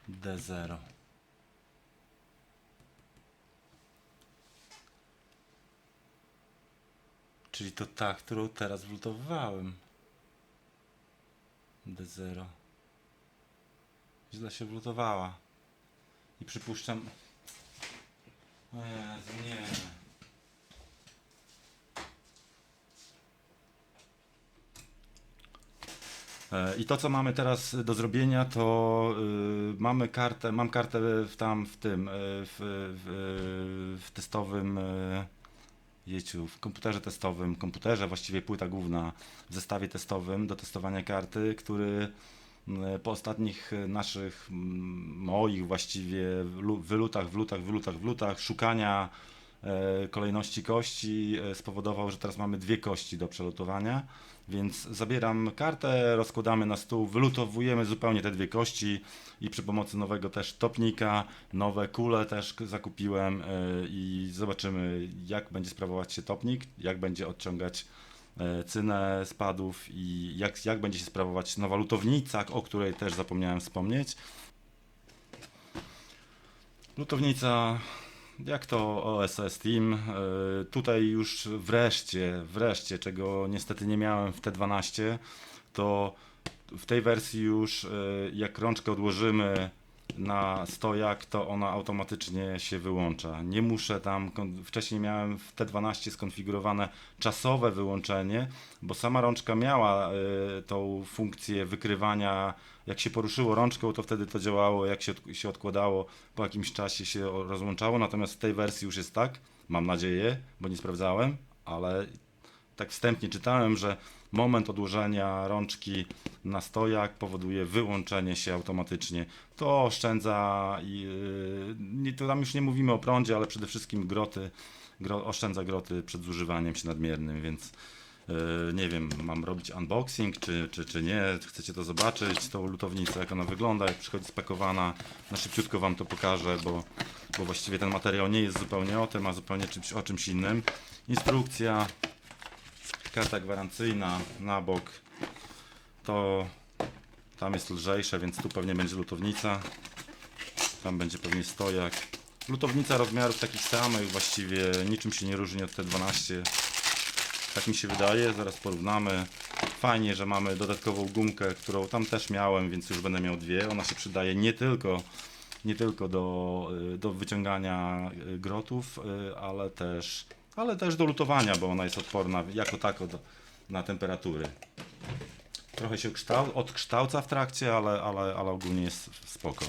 D0. Czyli to ta, którą teraz wlutowałem. D0. Źle się wlutowała. I przypuszczam... O Jezu, nie. I to, co mamy teraz do zrobienia, to mamy kartę, mam kartę w testowym, w komputerze testowym, właściwie płyta główna w zestawie testowym do testowania karty, który po ostatnich naszych, moich właściwie wylutach, szukania kolejności kości spowodował, że teraz mamy dwie kości do przelutowania, więc zabieram kartę, rozkładamy na stół, wylutowujemy zupełnie te dwie kości i przy pomocy nowego też topnika, nowe kule też zakupiłem i zobaczymy, jak będzie sprawować się topnik, jak będzie odciągać cynę spadów i jak będzie się sprawować nowa lutownica, o której też zapomniałem wspomnieć. Lutownica, jak to OSS Team, tutaj już wreszcie, czego niestety nie miałem w T12, to w tej wersji już jak rączkę odłożymy na stojak, to ona automatycznie się wyłącza. Nie muszę tam, wcześniej miałem w T12 skonfigurowane czasowe wyłączenie, bo sama rączka miała tą funkcję wykrywania, jak się poruszyło rączką, to wtedy to działało, jak się odkładało, po jakimś czasie się rozłączało, natomiast w tej wersji już jest tak, mam nadzieję, bo nie sprawdzałem, ale tak wstępnie czytałem, że moment odłożenia rączki na stojak powoduje wyłączenie się automatycznie. To oszczędza, to tam już nie mówimy o prądzie, ale przede wszystkim oszczędza groty przed zużywaniem się nadmiernym, więc nie wiem, mam robić unboxing czy nie, chcecie to zobaczyć, tą lutownicę jak ona wygląda, jak przychodzi spakowana, na szybciutko wam to pokażę, bo właściwie ten materiał nie jest zupełnie o tym, a zupełnie o czymś innym. Instrukcja, karta gwarancyjna na bok, to tam jest lżejsze, więc tu pewnie będzie lutownica, tam będzie pewnie stojak. Lutownica rozmiarów takich samych, właściwie niczym się nie różni od T12, tak mi się wydaje, zaraz porównamy. Fajnie, że mamy dodatkową gumkę, którą tam też miałem, więc już będę miał dwie. Ona się przydaje nie tylko do wyciągania grotów, ale też do lutowania, bo ona jest odporna jako tako na temperatury. Trochę się odkształca w trakcie, ale ogólnie jest spoko.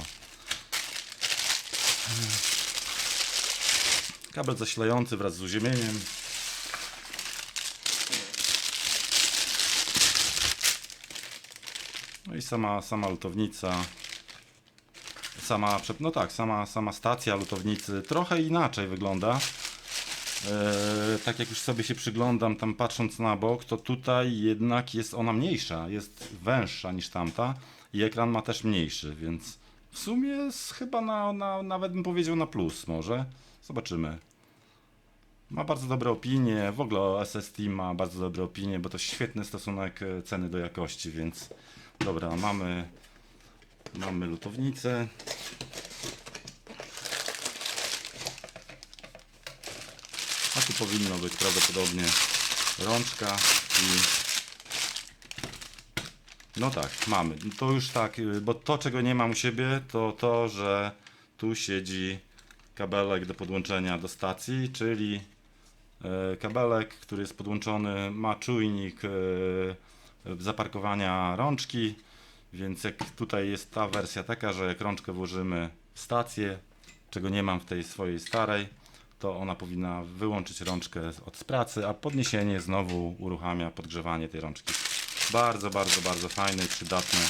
Kabel zasilający wraz z uziemieniem. No i sama lutownica. Sama stacja lutownicy trochę inaczej wygląda. Tak jak już sobie się przyglądam, tam patrząc na bok, to tutaj jednak jest ona mniejsza, jest węższa niż tamta i ekran ma też mniejszy, więc w sumie jest chyba nawet bym powiedział na plus może. Zobaczymy. Ma bardzo dobre opinie, w ogóle SST ma bardzo dobre opinie, bo to świetny stosunek ceny do jakości, więc dobra, mamy lutownicę. A tu powinno być prawdopodobnie rączka i no tak, mamy. To już tak, bo to czego nie mam u siebie, to że tu siedzi kabelek do podłączenia do stacji, czyli kabelek, który jest podłączony, ma czujnik zaparkowania rączki, więc jak tutaj jest ta wersja taka, że jak rączkę włożymy w stację, czego nie mam w tej swojej starej, to ona powinna wyłączyć rączkę od pracy, a podniesienie znowu uruchamia podgrzewanie tej rączki. Bardzo, bardzo, bardzo fajne i przydatne.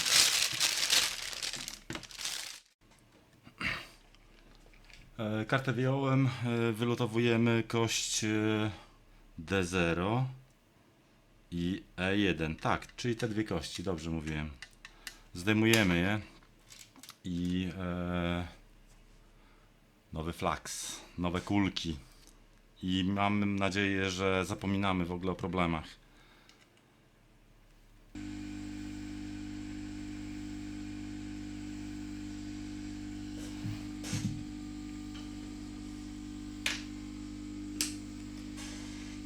Kartę wyjąłem, wylutowujemy kość D0 i E1. Tak, czyli te dwie kości, dobrze mówiłem. Zdejmujemy je i nowy flaks, nowe kulki i mam nadzieję, że zapominamy w ogóle o problemach.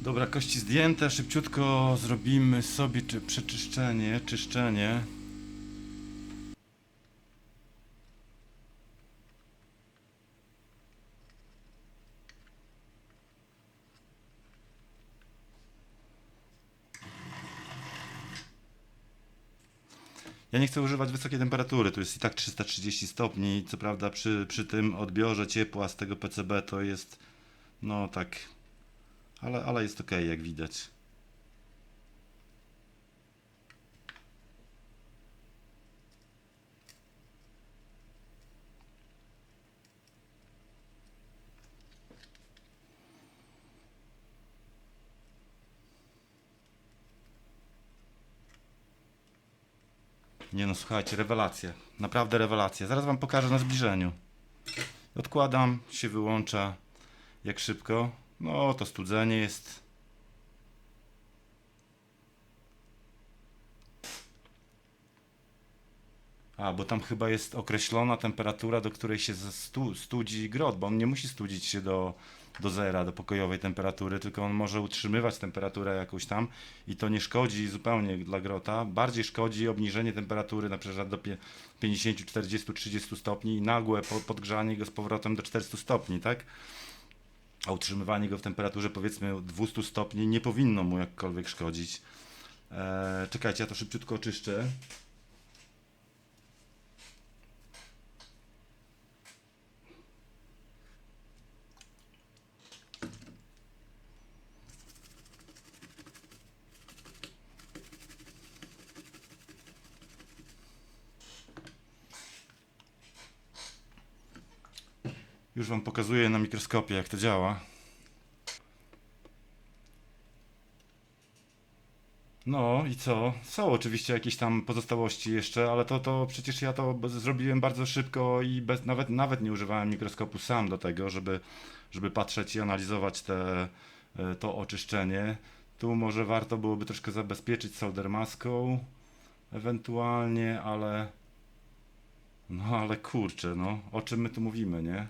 Dobra, kości zdjęte, szybciutko zrobimy sobie czyszczenie. Ja nie chcę używać wysokiej temperatury, tu jest i tak 330 stopni, co prawda przy tym odbiorze ciepła z tego PCB to jest, no tak, ale jest ok, jak widać. Nie no, słuchajcie, rewelacja. Naprawdę rewelacja. Zaraz wam pokażę na zbliżeniu. Odkładam, się wyłącza. Jak szybko? No, to studzenie jest. A, bo tam chyba jest określona temperatura, do której się studzi grot, bo on nie musi studzić się do zera, do pokojowej temperatury, tylko on może utrzymywać temperaturę jakąś tam i to nie szkodzi zupełnie dla grota. Bardziej szkodzi obniżenie temperatury na przykład do 50, 40, 30 stopni i nagłe podgrzanie go z powrotem do 400 stopni, tak? A utrzymywanie go w temperaturze powiedzmy 200 stopni nie powinno mu jakkolwiek szkodzić. Czekajcie, ja to szybciutko oczyszczę. Już Wam pokazuję na mikroskopie, jak to działa. No i co? Są oczywiście jakieś tam pozostałości jeszcze, ale to przecież ja to zrobiłem bardzo szybko i nawet nie używałem mikroskopu sam do tego, żeby patrzeć i analizować to oczyszczenie. Tu może warto byłoby troszkę zabezpieczyć solder maską, ewentualnie, ale kurczę, no, o czym my tu mówimy, nie?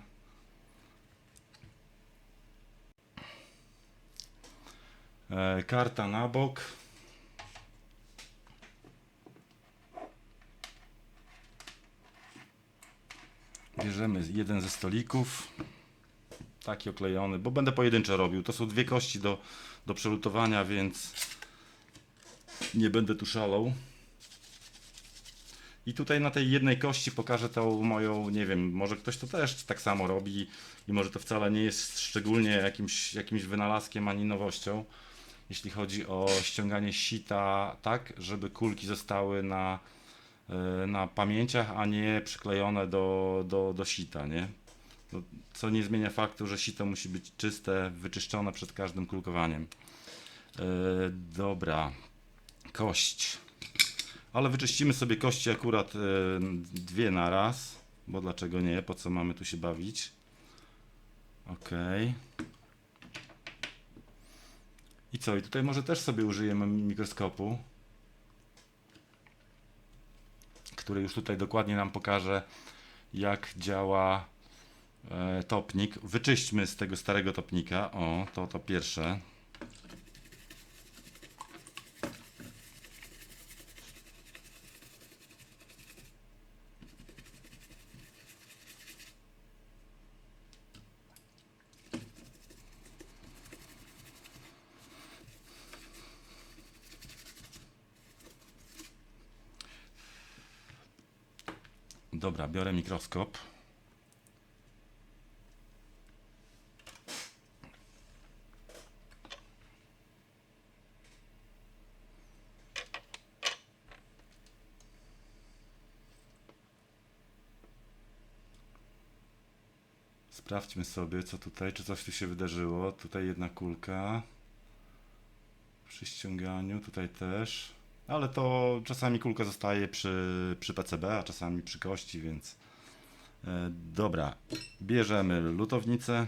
Karta na bok. Bierzemy jeden ze stolików, taki oklejony, bo będę pojedynczo robił. To są dwie kości do przelutowania, więc nie będę tu szalał. I tutaj na tej jednej kości pokażę tą moją, nie wiem, może ktoś to też tak samo robi i może to wcale nie jest szczególnie jakimś wynalazkiem ani nowością, jeśli chodzi o ściąganie sita tak, żeby kulki zostały na pamięciach, a nie przyklejone do sita, nie? No, co nie zmienia faktu, że sito musi być czyste, wyczyszczone przed każdym kulkowaniem. Dobra, kość. Ale wyczyścimy sobie kości akurat dwie na raz, bo dlaczego nie? Po co mamy tu się bawić? Ok. I co? I tutaj może też sobie użyjemy mikroskopu, który już tutaj dokładnie nam pokaże, jak działa topnik. Wyczyśćmy z tego starego topnika. O, to pierwsze. Dobra, biorę mikroskop. Sprawdźmy sobie, co tutaj, czy coś tu się wydarzyło. Tutaj jedna kulka przy ściąganiu, tutaj też. Ale to czasami kulka zostaje przy PCB, a czasami przy kości, więc dobra. Bierzemy lutownicę.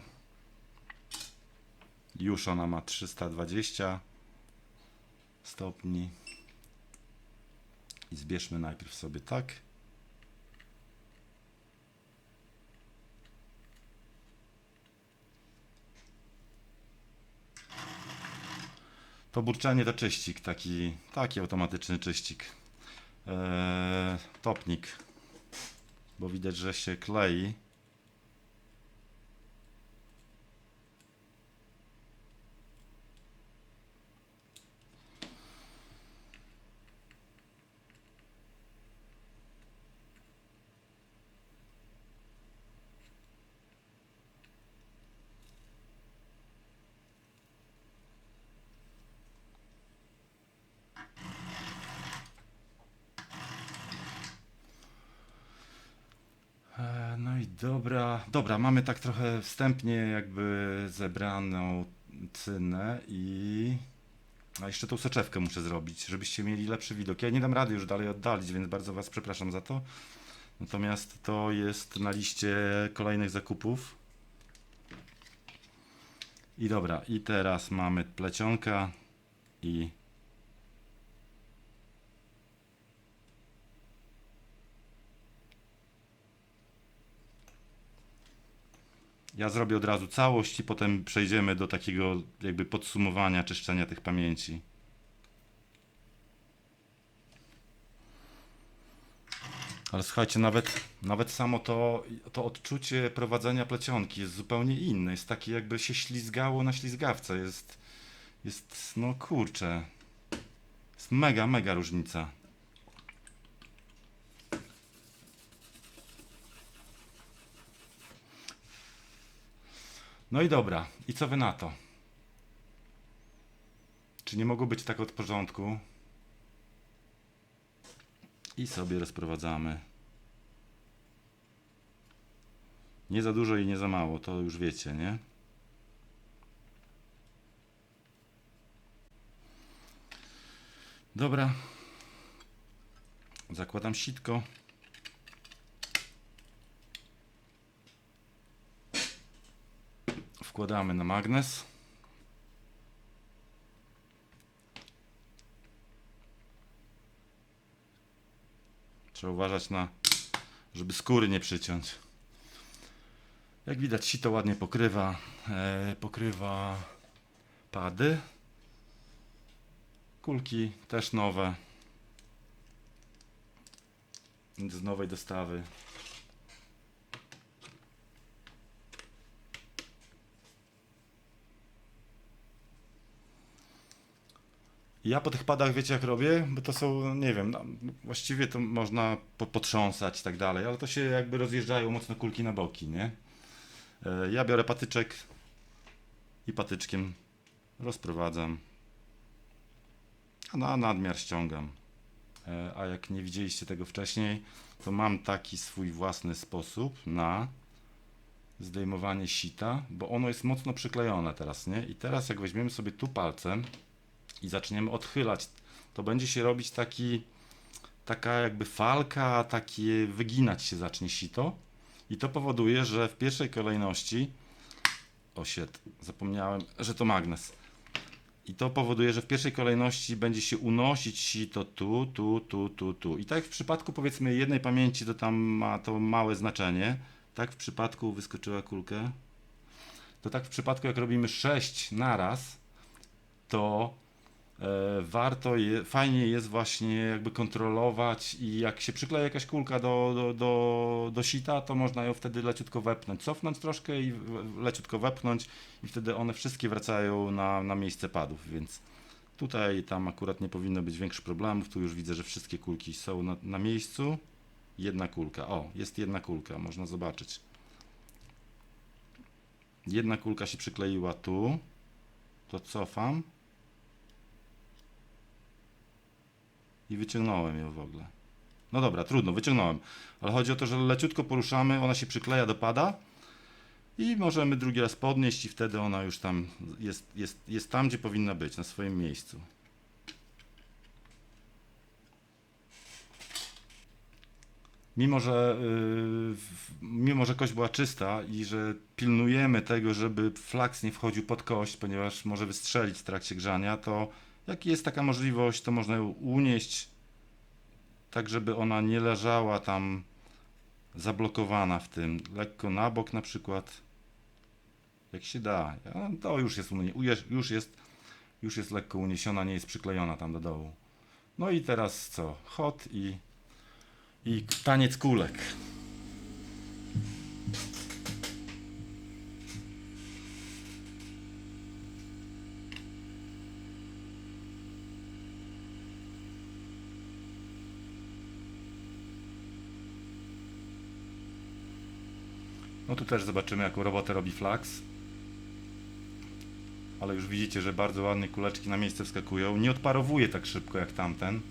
Już ona ma 320 stopni. I zbierzmy najpierw sobie tak. To burczanie to czyścik, taki automatyczny czyścik. Topnik, bo widać, że się klei. No i dobra, mamy tak trochę wstępnie jakby zebraną cynę a jeszcze tą soczewkę muszę zrobić, żebyście mieli lepszy widok. Ja nie dam rady już dalej oddalić, więc bardzo Was przepraszam za to. Natomiast to jest na liście kolejnych zakupów. I dobra, i teraz mamy plecionka i Ja zrobię od razu całość i potem przejdziemy do takiego jakby podsumowania, czyszczenia tych pamięci. Ale słuchajcie, nawet samo to odczucie prowadzenia plecionki jest zupełnie inne. Jest takie, jakby się ślizgało na ślizgawce. No kurczę. Jest mega, mega różnica. No i dobra. I co wy na to? Czy nie mogło być tak od porządku? I sobie rozprowadzamy. Nie za dużo i nie za mało, to już wiecie, nie? Dobra. Zakładam sitko. Wkładamy na magnes. Trzeba uważać żeby skóry nie przyciąć. Jak widać, sito ładnie pokrywa pady. Kulki też nowe. Z nowej dostawy. Ja po tych padach wiecie jak robię, bo to są, nie wiem, właściwie to można potrząsać i tak dalej, ale to się jakby rozjeżdżają mocno kulki na boki, nie? Ja biorę patyczek i patyczkiem rozprowadzam, a na nadmiar ściągam. A jak nie widzieliście tego wcześniej, to mam taki swój własny sposób na zdejmowanie sita, bo ono jest mocno przyklejone teraz, nie? I teraz jak weźmiemy sobie tu palcem i zaczniemy odchylać, to będzie się robić taka jakby falka, takie wyginać się zacznie sito i to powoduje, że w pierwszej kolejności zapomniałem, że to magnes. I to powoduje, że w pierwszej kolejności będzie się unosić sito tu. I tak jak w przypadku powiedzmy jednej pamięci, to tam ma to małe znaczenie. Tak w przypadku wyskoczyła kulkę. To tak w przypadku jak robimy 6 naraz, to fajnie jest właśnie jakby kontrolować i jak się przykleja jakaś kulka do sita, to można ją wtedy leciutko wepnąć, cofnąć troszkę i leciutko wepnąć i wtedy one wszystkie wracają na miejsce padów, więc tutaj tam akurat nie powinno być większych problemów, tu już widzę, że wszystkie kulki są na miejscu. Jedna kulka, jest jedna kulka, można zobaczyć. Jedna kulka się przykleiła tu, to cofam. I wyciągnąłem ją w ogóle. No dobra, trudno, wyciągnąłem. Ale chodzi o to, że leciutko poruszamy, ona się przykleja do pada i możemy drugi raz podnieść i wtedy ona już tam jest tam, gdzie powinna być, na swoim miejscu. Mimo że kość była czysta i że pilnujemy tego, żeby flaks nie wchodził pod kość, ponieważ może wystrzelić w trakcie grzania, to jak jest taka możliwość, to można ją unieść tak, żeby ona nie leżała tam zablokowana w tym. Lekko na bok na przykład. Jak się da. To już jest lekko uniesiona, nie jest przyklejona tam do dołu. No i teraz co? Hot i taniec kulek. No tu też zobaczymy, jaką robotę robi flaks. Ale już widzicie, że bardzo ładnie kuleczki na miejsce wskakują. Nie odparowuje tak szybko jak tamten.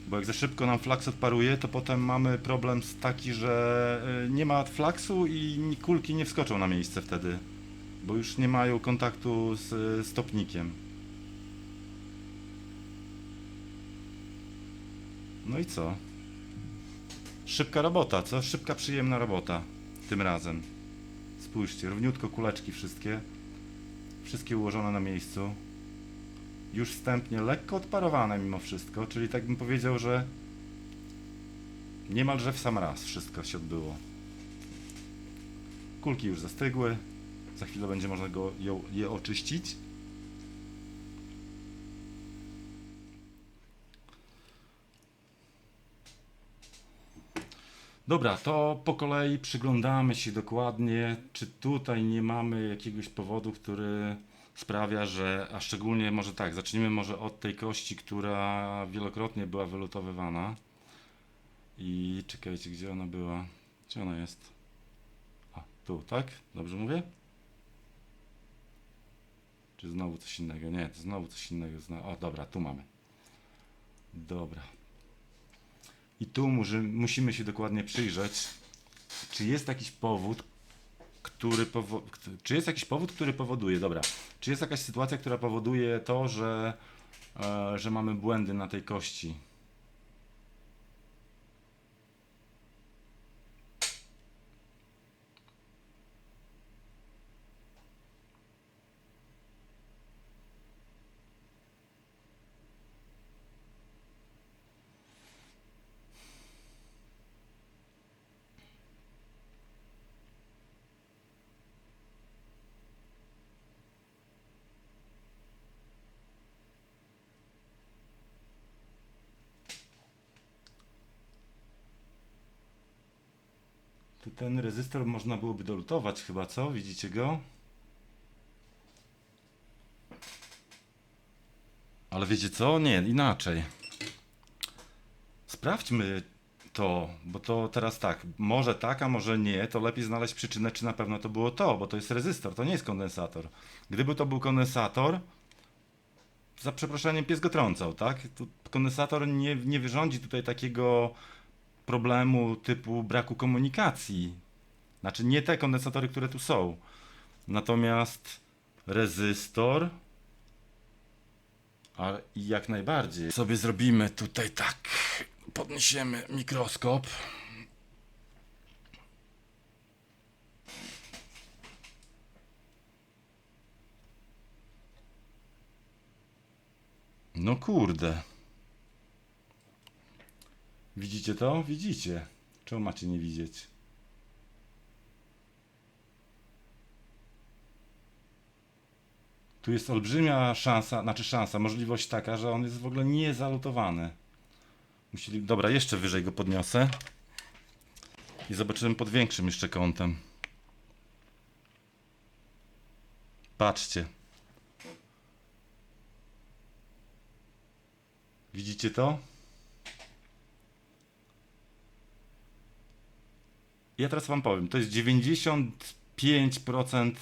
Bo jak za szybko nam flaks odparuje, to potem mamy problem taki, że nie ma flaksu i kulki nie wskoczą na miejsce wtedy. Bo już nie mają kontaktu z stopnikiem. No i co? Szybka robota, co? Szybka, przyjemna robota tym razem. Spójrzcie, równiutko kuleczki wszystkie. Wszystkie ułożone na miejscu. Już wstępnie lekko odparowane mimo wszystko, czyli tak bym powiedział, że niemalże w sam raz wszystko się odbyło. Kulki już zastygły. Za chwilę będzie można je oczyścić. Dobra, to po kolei przyglądamy się dokładnie, czy tutaj nie mamy jakiegoś powodu, który sprawia, że, a szczególnie może tak, zacznijmy może od tej kości, która wielokrotnie była wylutowywana. I czekajcie, gdzie ona była? Gdzie ona jest? A, tu, tak? Dobrze mówię? Czy znowu coś innego? Nie, to znowu coś innego. O, dobra, tu mamy. Dobra. I tu musimy się dokładnie przyjrzeć, czy jest jakiś powód, który powoduje, dobra, czy jest jakaś sytuacja, która powoduje to, że mamy błędy na tej kości. Tu ten rezystor można byłoby dolutować chyba, co? Widzicie go? Ale wiecie co? Nie, inaczej. Sprawdźmy to, bo to teraz tak, może tak, a może nie, to lepiej znaleźć przyczynę, czy na pewno to było to, bo to jest rezystor, to nie jest kondensator. Gdyby to był kondensator, za przeproszeniem pies go trącał, tak? Tu kondensator nie wyrządzi tutaj takiego problemu typu braku komunikacji. Znaczy nie te kondensatory, które tu są. Natomiast rezystor, a jak najbardziej sobie zrobimy tutaj tak, podniesiemy mikroskop. No kurde. Widzicie to? Widzicie. Czemu macie nie widzieć? Tu jest olbrzymia szansa, możliwość taka, że on jest w ogóle niezalutowany. Dobra, jeszcze wyżej go podniosę. I zobaczymy pod większym jeszcze kątem. Patrzcie. Widzicie to? Ja teraz wam powiem, to jest 95%,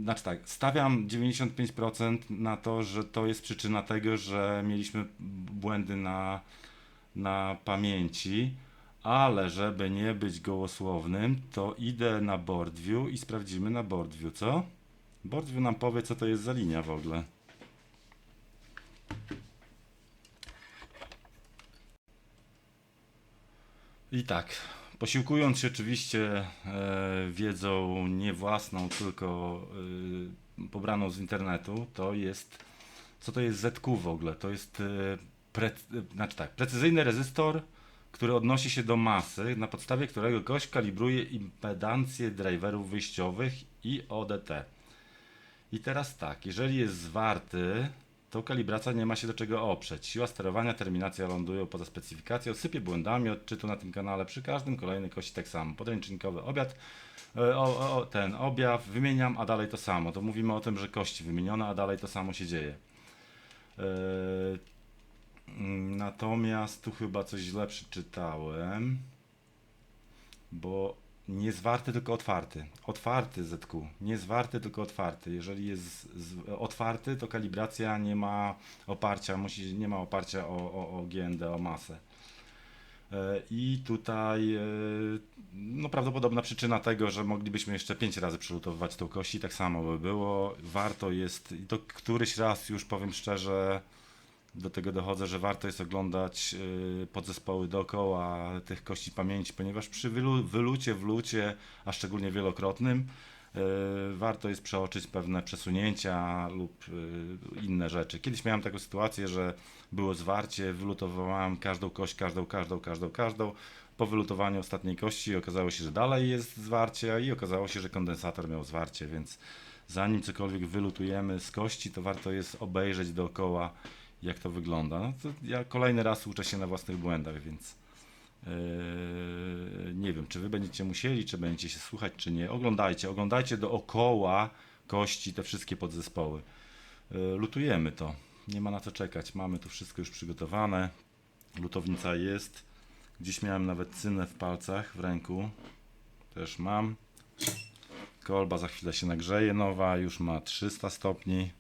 znaczy tak, stawiam 95% na to, że to jest przyczyna tego, że mieliśmy błędy na pamięci, ale żeby nie być gołosłownym, to idę na BoardView i sprawdzimy na BoardView, co? BoardView nam powie, co to jest za linia w ogóle. I tak, posiłkując się oczywiście wiedzą nie własną, tylko pobraną z internetu, to jest, co to jest ZQ w ogóle? To jest precyzyjny rezystor, który odnosi się do masy, na podstawie którego gość kalibruje impedancję driverów wyjściowych i ODT. I teraz tak, jeżeli jest zwarty, to kalibracja nie ma się do czego oprzeć. Siła sterowania, terminacja lądują poza specyfikacją, sypie błędami odczytu na tym kanale przy każdym kolejnej kości tak samo. Podręcznikowy obiad, ten objaw wymieniam, a dalej to samo. To mówimy o tym, że kości wymienione, a dalej to samo się dzieje. Natomiast tu chyba coś źle przeczytałem, bo nie zwarty, tylko otwarty. Otwarty ZQ. Nie zwarty, tylko otwarty. Jeżeli jest otwarty, to kalibracja nie ma oparcia, nie ma oparcia o GND, o masę. I tutaj no, prawdopodobna przyczyna tego, że moglibyśmy jeszcze 5 razy przelutowywać tą kość i tak samo by było. Warto jest, i to któryś raz już powiem szczerze, do tego dochodzę, że warto jest oglądać podzespoły dookoła tych kości pamięci, ponieważ przy wlucie, a szczególnie wielokrotnym, warto jest przeoczyć pewne przesunięcia lub inne rzeczy. Kiedyś miałem taką sytuację, że było zwarcie, wylutowałem każdą kość, każdą. Po wylutowaniu ostatniej kości okazało się, że dalej jest zwarcie i okazało się, że kondensator miał zwarcie, więc zanim cokolwiek wylutujemy z kości, to warto jest obejrzeć dookoła, jak to wygląda. No to ja kolejny raz uczę się na własnych błędach, więc nie wiem, czy wy będziecie musieli, czy będziecie się słuchać, czy nie. Oglądajcie dookoła kości te wszystkie podzespoły. Lutujemy to, nie ma na co czekać, mamy to wszystko już przygotowane. Lutownica jest, gdzieś miałem nawet cynę w palcach, w ręku, też mam. Kolba za chwilę się nagrzeje, nowa, już ma 300 stopni.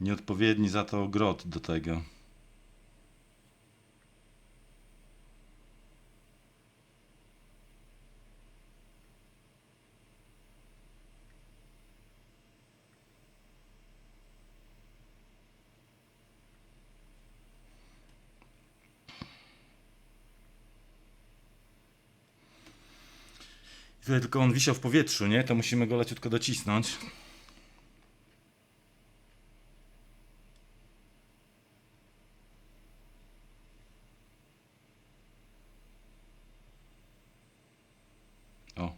Nieodpowiedni za to grot do tego. I tutaj tylko on wisiał w powietrzu, nie? To musimy go leciutko docisnąć. O.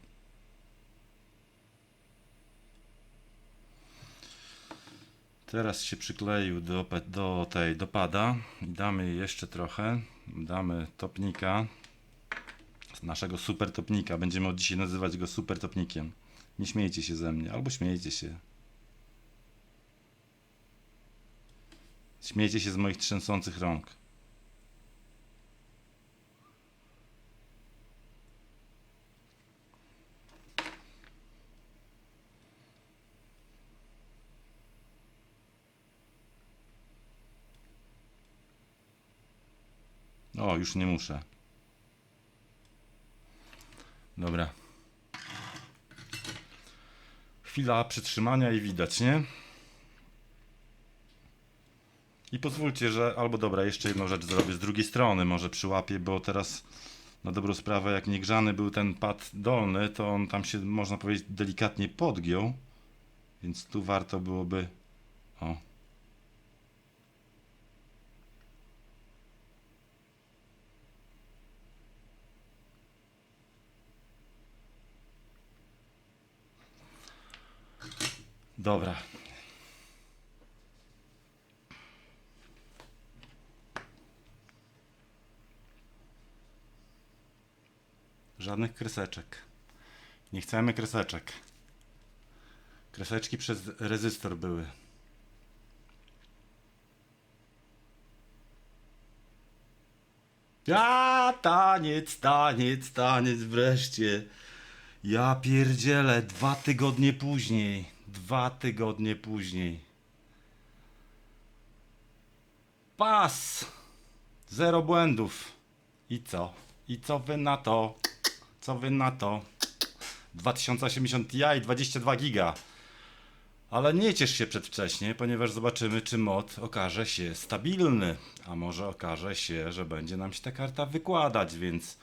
Teraz się przykleił do pada i damy jeszcze trochę. Damy topnika. Naszego super topnika. Będziemy od dzisiaj nazywać go super topnikiem. Nie śmiejcie się ze mnie, albo śmiejcie się. Śmiejcie się z moich trzęsących rąk. O, już nie muszę. Dobra. Chwila przytrzymania i widać, nie? I pozwólcie, że... Albo dobra, jeszcze jedną rzecz zrobię z drugiej strony, może przyłapię, bo teraz na dobrą sprawę, jak niegrzany był ten pad dolny, to on tam się, można powiedzieć, delikatnie podgiął. Więc tu warto byłoby... O. Dobra. Żadnych kreseczek. Nie chcemy kreseczek. Kreseczki przez rezystor były. Taniec wreszcie. Ja pierdzielę, 2 tygodnie później. 2 tygodnie później. Pas! Zero błędów. I co? I co wy na to? Co wy na to? 2080 Ti, 22 giga. Ale nie ciesz się przedwcześnie, ponieważ zobaczymy, czy mod okaże się stabilny. A może okaże się, że będzie nam się ta karta wykładać, więc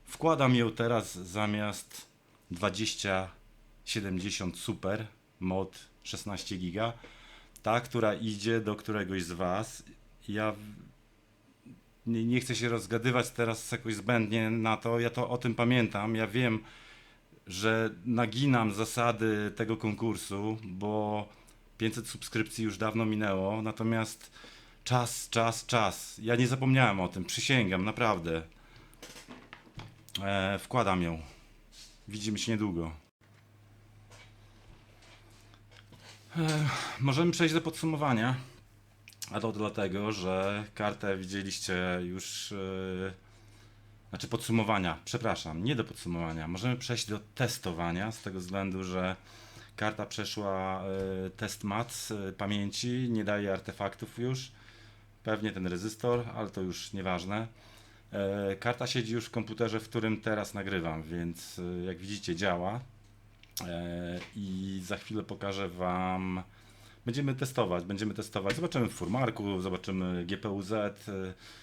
wkładam ją teraz zamiast 2070 Super mod 16 giga. Ta, która idzie do któregoś z was. Ja nie chcę się rozgadywać teraz jakoś zbędnie na to, ja to o tym pamiętam, ja wiem, że naginam zasady tego konkursu, bo 500 subskrypcji już dawno minęło, natomiast czas. Ja nie zapomniałem o tym, przysięgam, naprawdę. Wkładam ją. Widzimy się niedługo. Możemy przejść do podsumowania. A to dlatego, że kartę widzieliście już... Znaczy podsumowania, przepraszam, nie do podsumowania. Możemy przejść do testowania z tego względu, że karta przeszła test mat pamięci, nie daje artefaktów już. Pewnie ten rezystor, ale to już nieważne. Karta siedzi już w komputerze, w którym teraz nagrywam, więc jak widzicie działa. I za chwilę pokażę wam... Będziemy testować. Zobaczymy w Furmarku, zobaczymy GPU-Z,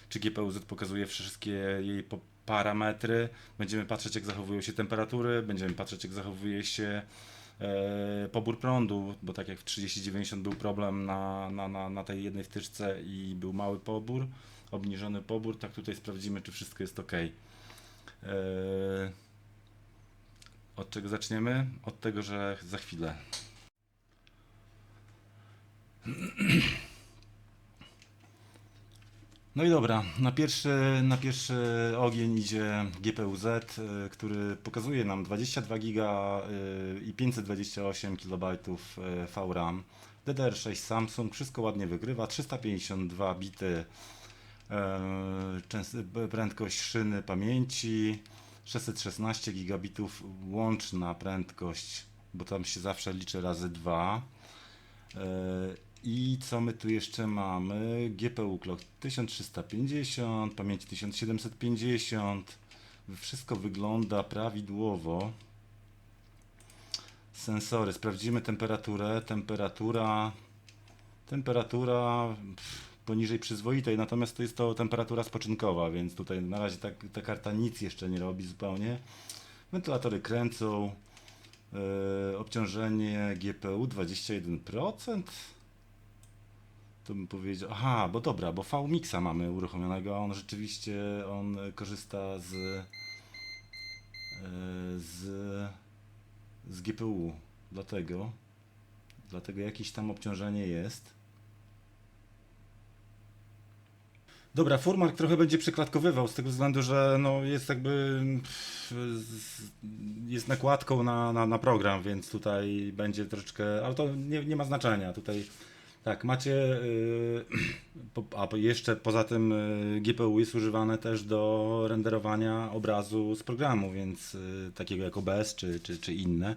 czy GPU-Z pokazuje wszystkie jej parametry. Będziemy patrzeć, jak zachowują się temperatury, będziemy patrzeć, jak zachowuje się Pobór prądu, bo tak jak w 3090 był problem na tej jednej wtyczce i był mały pobór, obniżony pobór, tak tutaj sprawdzimy, czy wszystko jest ok. Od czego zaczniemy? Od tego, że za chwilę. No i dobra, na pierwszy ogień idzie GPU-Z, który pokazuje nam 22 GB i 528 KB VRAM. DDR6 Samsung, wszystko ładnie wygrywa, 352 bity prędkość szyny pamięci, 616 gigabitów łączna prędkość, bo tam się zawsze liczy razy 2. I co my tu jeszcze mamy? GPU Clock 1350, pamięć 1750. Wszystko wygląda prawidłowo. Sensory, sprawdzimy temperaturę. Temperatura poniżej przyzwoitej, natomiast to jest to temperatura spoczynkowa, więc tutaj na razie ta karta nic jeszcze nie robi zupełnie. Wentylatory kręcą. Obciążenie GPU 21%. To bym powiedział, aha, bo dobra, bo VMixa mamy uruchomionego, a on rzeczywiście, korzysta z GPU, dlatego jakieś tam obciążenie jest. Dobra, Furmark trochę będzie przekładkowywał z tego względu, że no jest jakby jest nakładką na program, więc tutaj będzie troszeczkę, ale to nie ma znaczenia. Tutaj tak, macie, a jeszcze poza tym GPU jest używane też do renderowania obrazu z programu, więc takiego jak OBS czy inne.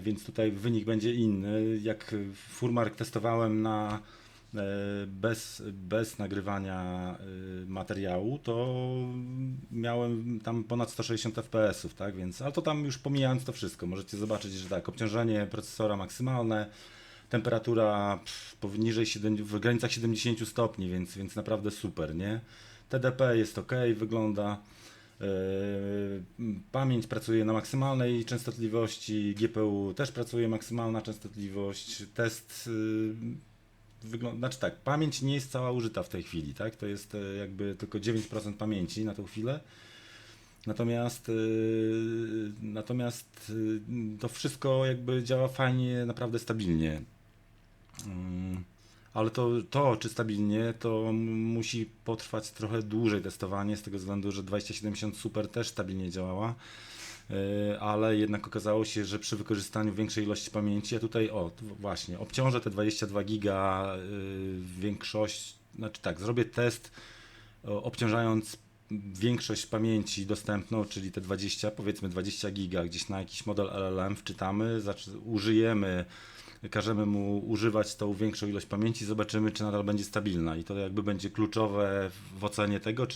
Więc tutaj wynik będzie inny. Jak Furmark testowałem bez nagrywania materiału, to miałem tam ponad 160 fps, tak? Więc, ale to tam już pomijając to wszystko, możecie zobaczyć, że tak, obciążenie procesora maksymalne, temperatura poniżej w granicach 70 stopni, więc naprawdę super, nie? TDP jest ok, wygląda. Pamięć pracuje na maksymalnej częstotliwości, GPU też pracuje maksymalna częstotliwość. Test wygląda, znaczy tak, pamięć nie jest cała użyta w tej chwili, tak? To jest jakby tylko 9% pamięci na tą chwilę. Natomiast to wszystko jakby działa fajnie, naprawdę stabilnie. Ale to czy stabilnie, to musi potrwać trochę dłużej testowanie, z tego względu, że 2070 Super też stabilnie działała, ale jednak okazało się, że przy wykorzystaniu większej ilości pamięci, ja tutaj, właśnie, obciążę te 22 giga większość, znaczy tak, zrobię test obciążając większość pamięci dostępną, czyli te powiedzmy 20 giga, gdzieś na jakiś model LLM wczytamy, użyjemy, każemy mu używać tą większą ilość pamięci, zobaczymy, czy nadal będzie stabilna i to jakby będzie kluczowe w ocenie tego,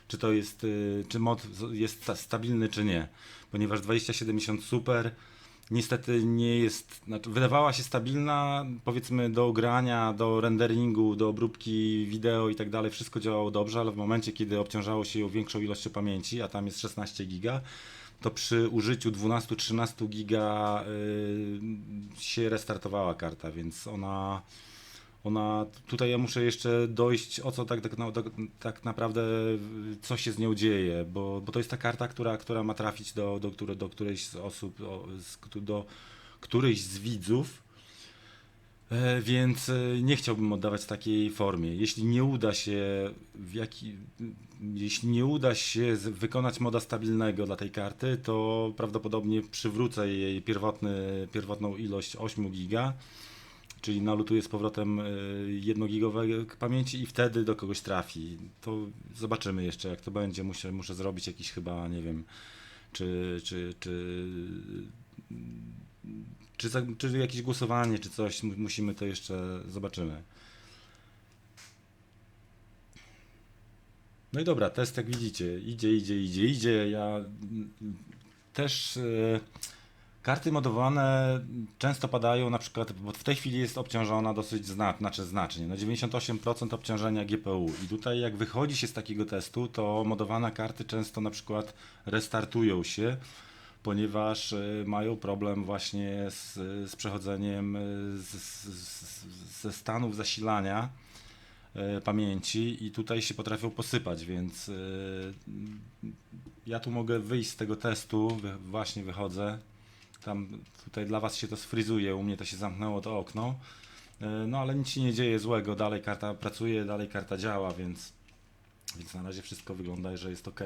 czy to jest, czy mod jest stabilny, czy nie, ponieważ 2070 Super niestety nie jest, znaczy wydawała się stabilna, powiedzmy do grania, do renderingu, do obróbki wideo i tak dalej, wszystko działało dobrze, ale w momencie, kiedy obciążało się ją większą ilością pamięci, a tam jest 16 giga, to przy użyciu 12-13 giga się restartowała karta, więc tutaj ja muszę jeszcze dojść, o co tak naprawdę, co się z nią dzieje, bo to jest ta karta, która ma trafić do którejś z osób, do którejś z widzów, więc nie chciałbym oddawać w takiej formie. Jeśli nie uda się wykonać moda stabilnego dla tej karty, to prawdopodobnie przywrócę jej pierwotną ilość 8 giga, czyli nalutuję z powrotem 1 gigowe pamięci i wtedy do kogoś trafi. To zobaczymy jeszcze, jak to będzie. Muszę zrobić jakiś chyba, nie wiem, czy jakieś głosowanie, czy coś. Musimy to jeszcze, zobaczymy. No i dobra, test jak widzicie, idzie. Ja też karty modowane często padają, na przykład, bo w tej chwili jest obciążona dosyć znacznie, na 98% obciążenia GPU i tutaj jak wychodzi się z takiego testu, to modowane karty często na przykład restartują się ponieważ mają problem właśnie z przechodzeniem ze stanów zasilania pamięci i tutaj się potrafią posypać, więc ja tu mogę wyjść z tego testu, właśnie wychodzę. Tam tutaj dla Was się to sfryzuje, u mnie to się zamknęło to okno. No ale nic się nie dzieje złego, dalej karta pracuje, dalej karta działa, więc na razie wszystko wygląda, że jest ok.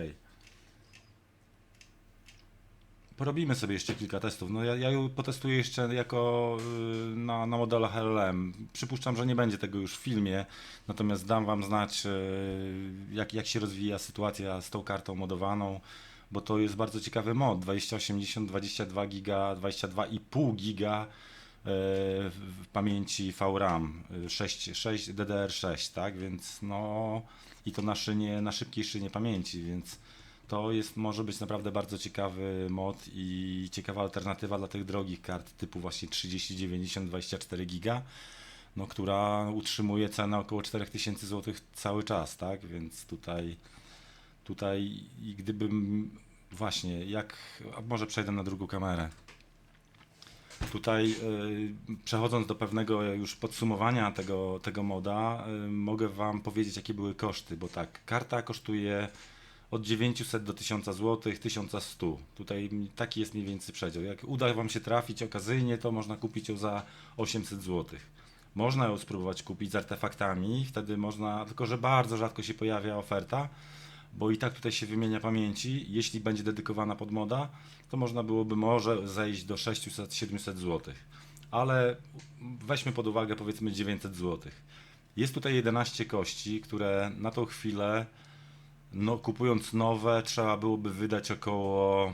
Porobimy sobie jeszcze kilka testów. No ja ją potestuję jeszcze jako na modelach LLM. Przypuszczam, że nie będzie tego już w filmie, natomiast dam Wam znać, jak się rozwija sytuacja z tą kartą modowaną, bo to jest bardzo ciekawy mod. 2080, 22 giga, 22,5 giga w pamięci VRAM 6 DDR6, tak? Więc no i to na szybkiej szynie pamięci, więc to może być naprawdę bardzo ciekawy mod i ciekawa alternatywa dla tych drogich kart typu właśnie 3090 24 giga, no, która utrzymuje cenę około 4000 zł cały czas, tak? Więc tutaj i gdybym właśnie, może przejdę na drugą kamerę. Tutaj przechodząc do pewnego już podsumowania tego moda, mogę Wam powiedzieć, jakie były koszty, bo tak, karta kosztuje od 900 do 1000 zł, 1100. Tutaj taki jest mniej więcej przedział. Jak uda Wam się trafić okazyjnie, to można kupić ją za 800 zł. Można ją spróbować kupić z artefaktami, wtedy można, tylko że bardzo rzadko się pojawia oferta, bo i tak tutaj się wymienia pamięci. Jeśli będzie dedykowana pod moda, to można byłoby może zejść do 600-700 zł. Ale weźmy pod uwagę powiedzmy 900 zł. Jest tutaj 11 kości, które na tą chwilę, no kupując nowe, trzeba byłoby wydać około,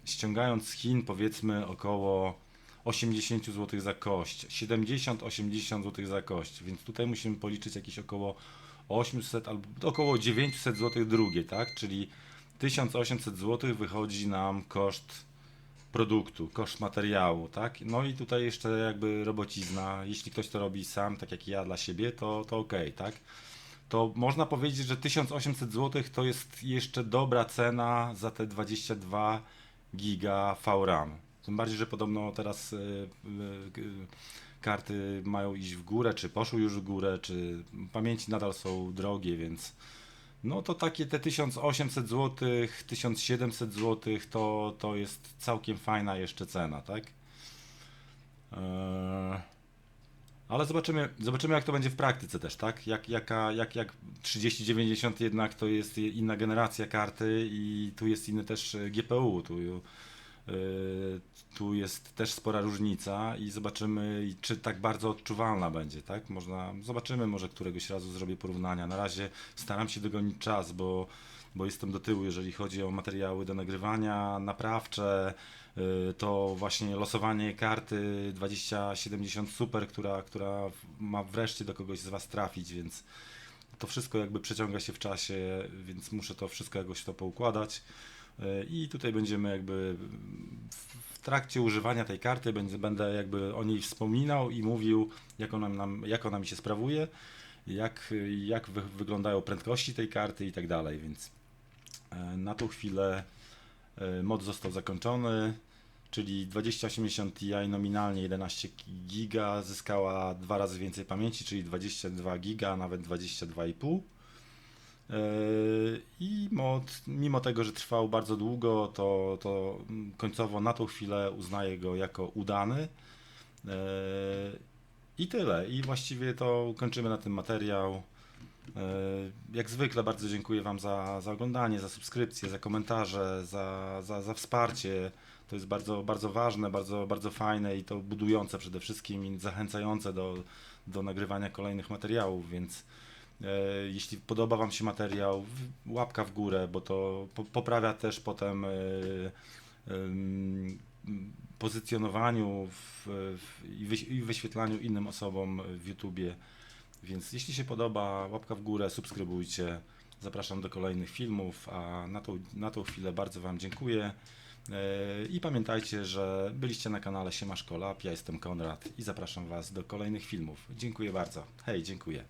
ściągając z Chin powiedzmy około 80 zł za kość, 70-80 zł za kość, więc tutaj musimy policzyć jakieś około 800 albo około 900 zł drugie, tak? Czyli 1800 zł wychodzi nam koszt produktu, koszt materiału, tak? No i tutaj jeszcze jakby robocizna, jeśli ktoś to robi sam, tak jak ja dla siebie, to ok, tak? To można powiedzieć, że 1800 zł to jest jeszcze dobra cena za te 22 giga VRAM. Tym bardziej, że podobno teraz karty mają iść w górę, czy poszły już w górę, czy pamięci nadal są drogie, więc no to takie te 1800 zł, 1700 zł to jest całkiem fajna jeszcze cena, tak? Ale zobaczymy jak to będzie w praktyce też, tak? Jak 3090 jednak to jest inna generacja karty i tu jest inny też GPU, tu jest też spora różnica i zobaczymy, czy tak bardzo odczuwalna będzie, tak? Zobaczymy, może któregoś razu zrobię porównania. Na razie staram się dogonić czas, bo jestem do tyłu, jeżeli chodzi o materiały do nagrywania, naprawcze, to właśnie losowanie karty 2070 Super, która ma wreszcie do kogoś z Was trafić, więc to wszystko jakby przeciąga się w czasie, więc muszę to wszystko jakoś poukładać. I tutaj będziemy jakby w trakcie używania tej karty będę jakby o niej wspominał i mówił, jak ona mi się sprawuje, jak wyglądają prędkości tej karty i tak dalej, więc na tą chwilę mod został zakończony, czyli 2080 Ti nominalnie 11 giga zyskała 2 razy więcej pamięci, czyli 22 giga, nawet 22,5. I mod, mimo tego, że trwał bardzo długo, to końcowo na tą chwilę uznaję go jako udany. I tyle. I właściwie to kończymy na tym materiał. Jak zwykle bardzo dziękuję Wam za oglądanie, za subskrypcję, za komentarze, za wsparcie. To jest bardzo, bardzo ważne, bardzo, bardzo fajne i to budujące przede wszystkim i zachęcające do nagrywania kolejnych materiałów, więc jeśli podoba Wam się materiał, łapka w górę, bo to poprawia też potem pozycjonowaniu i wyświetlaniu innym osobom w YouTubie. Więc jeśli się podoba, łapka w górę, subskrybujcie. Zapraszam do kolejnych filmów, a na tą chwilę bardzo Wam dziękuję. I pamiętajcie, że byliście na kanale Siema Szkola, ja jestem Konrad i zapraszam Was do kolejnych filmów. Dziękuję bardzo. Hej, dziękuję.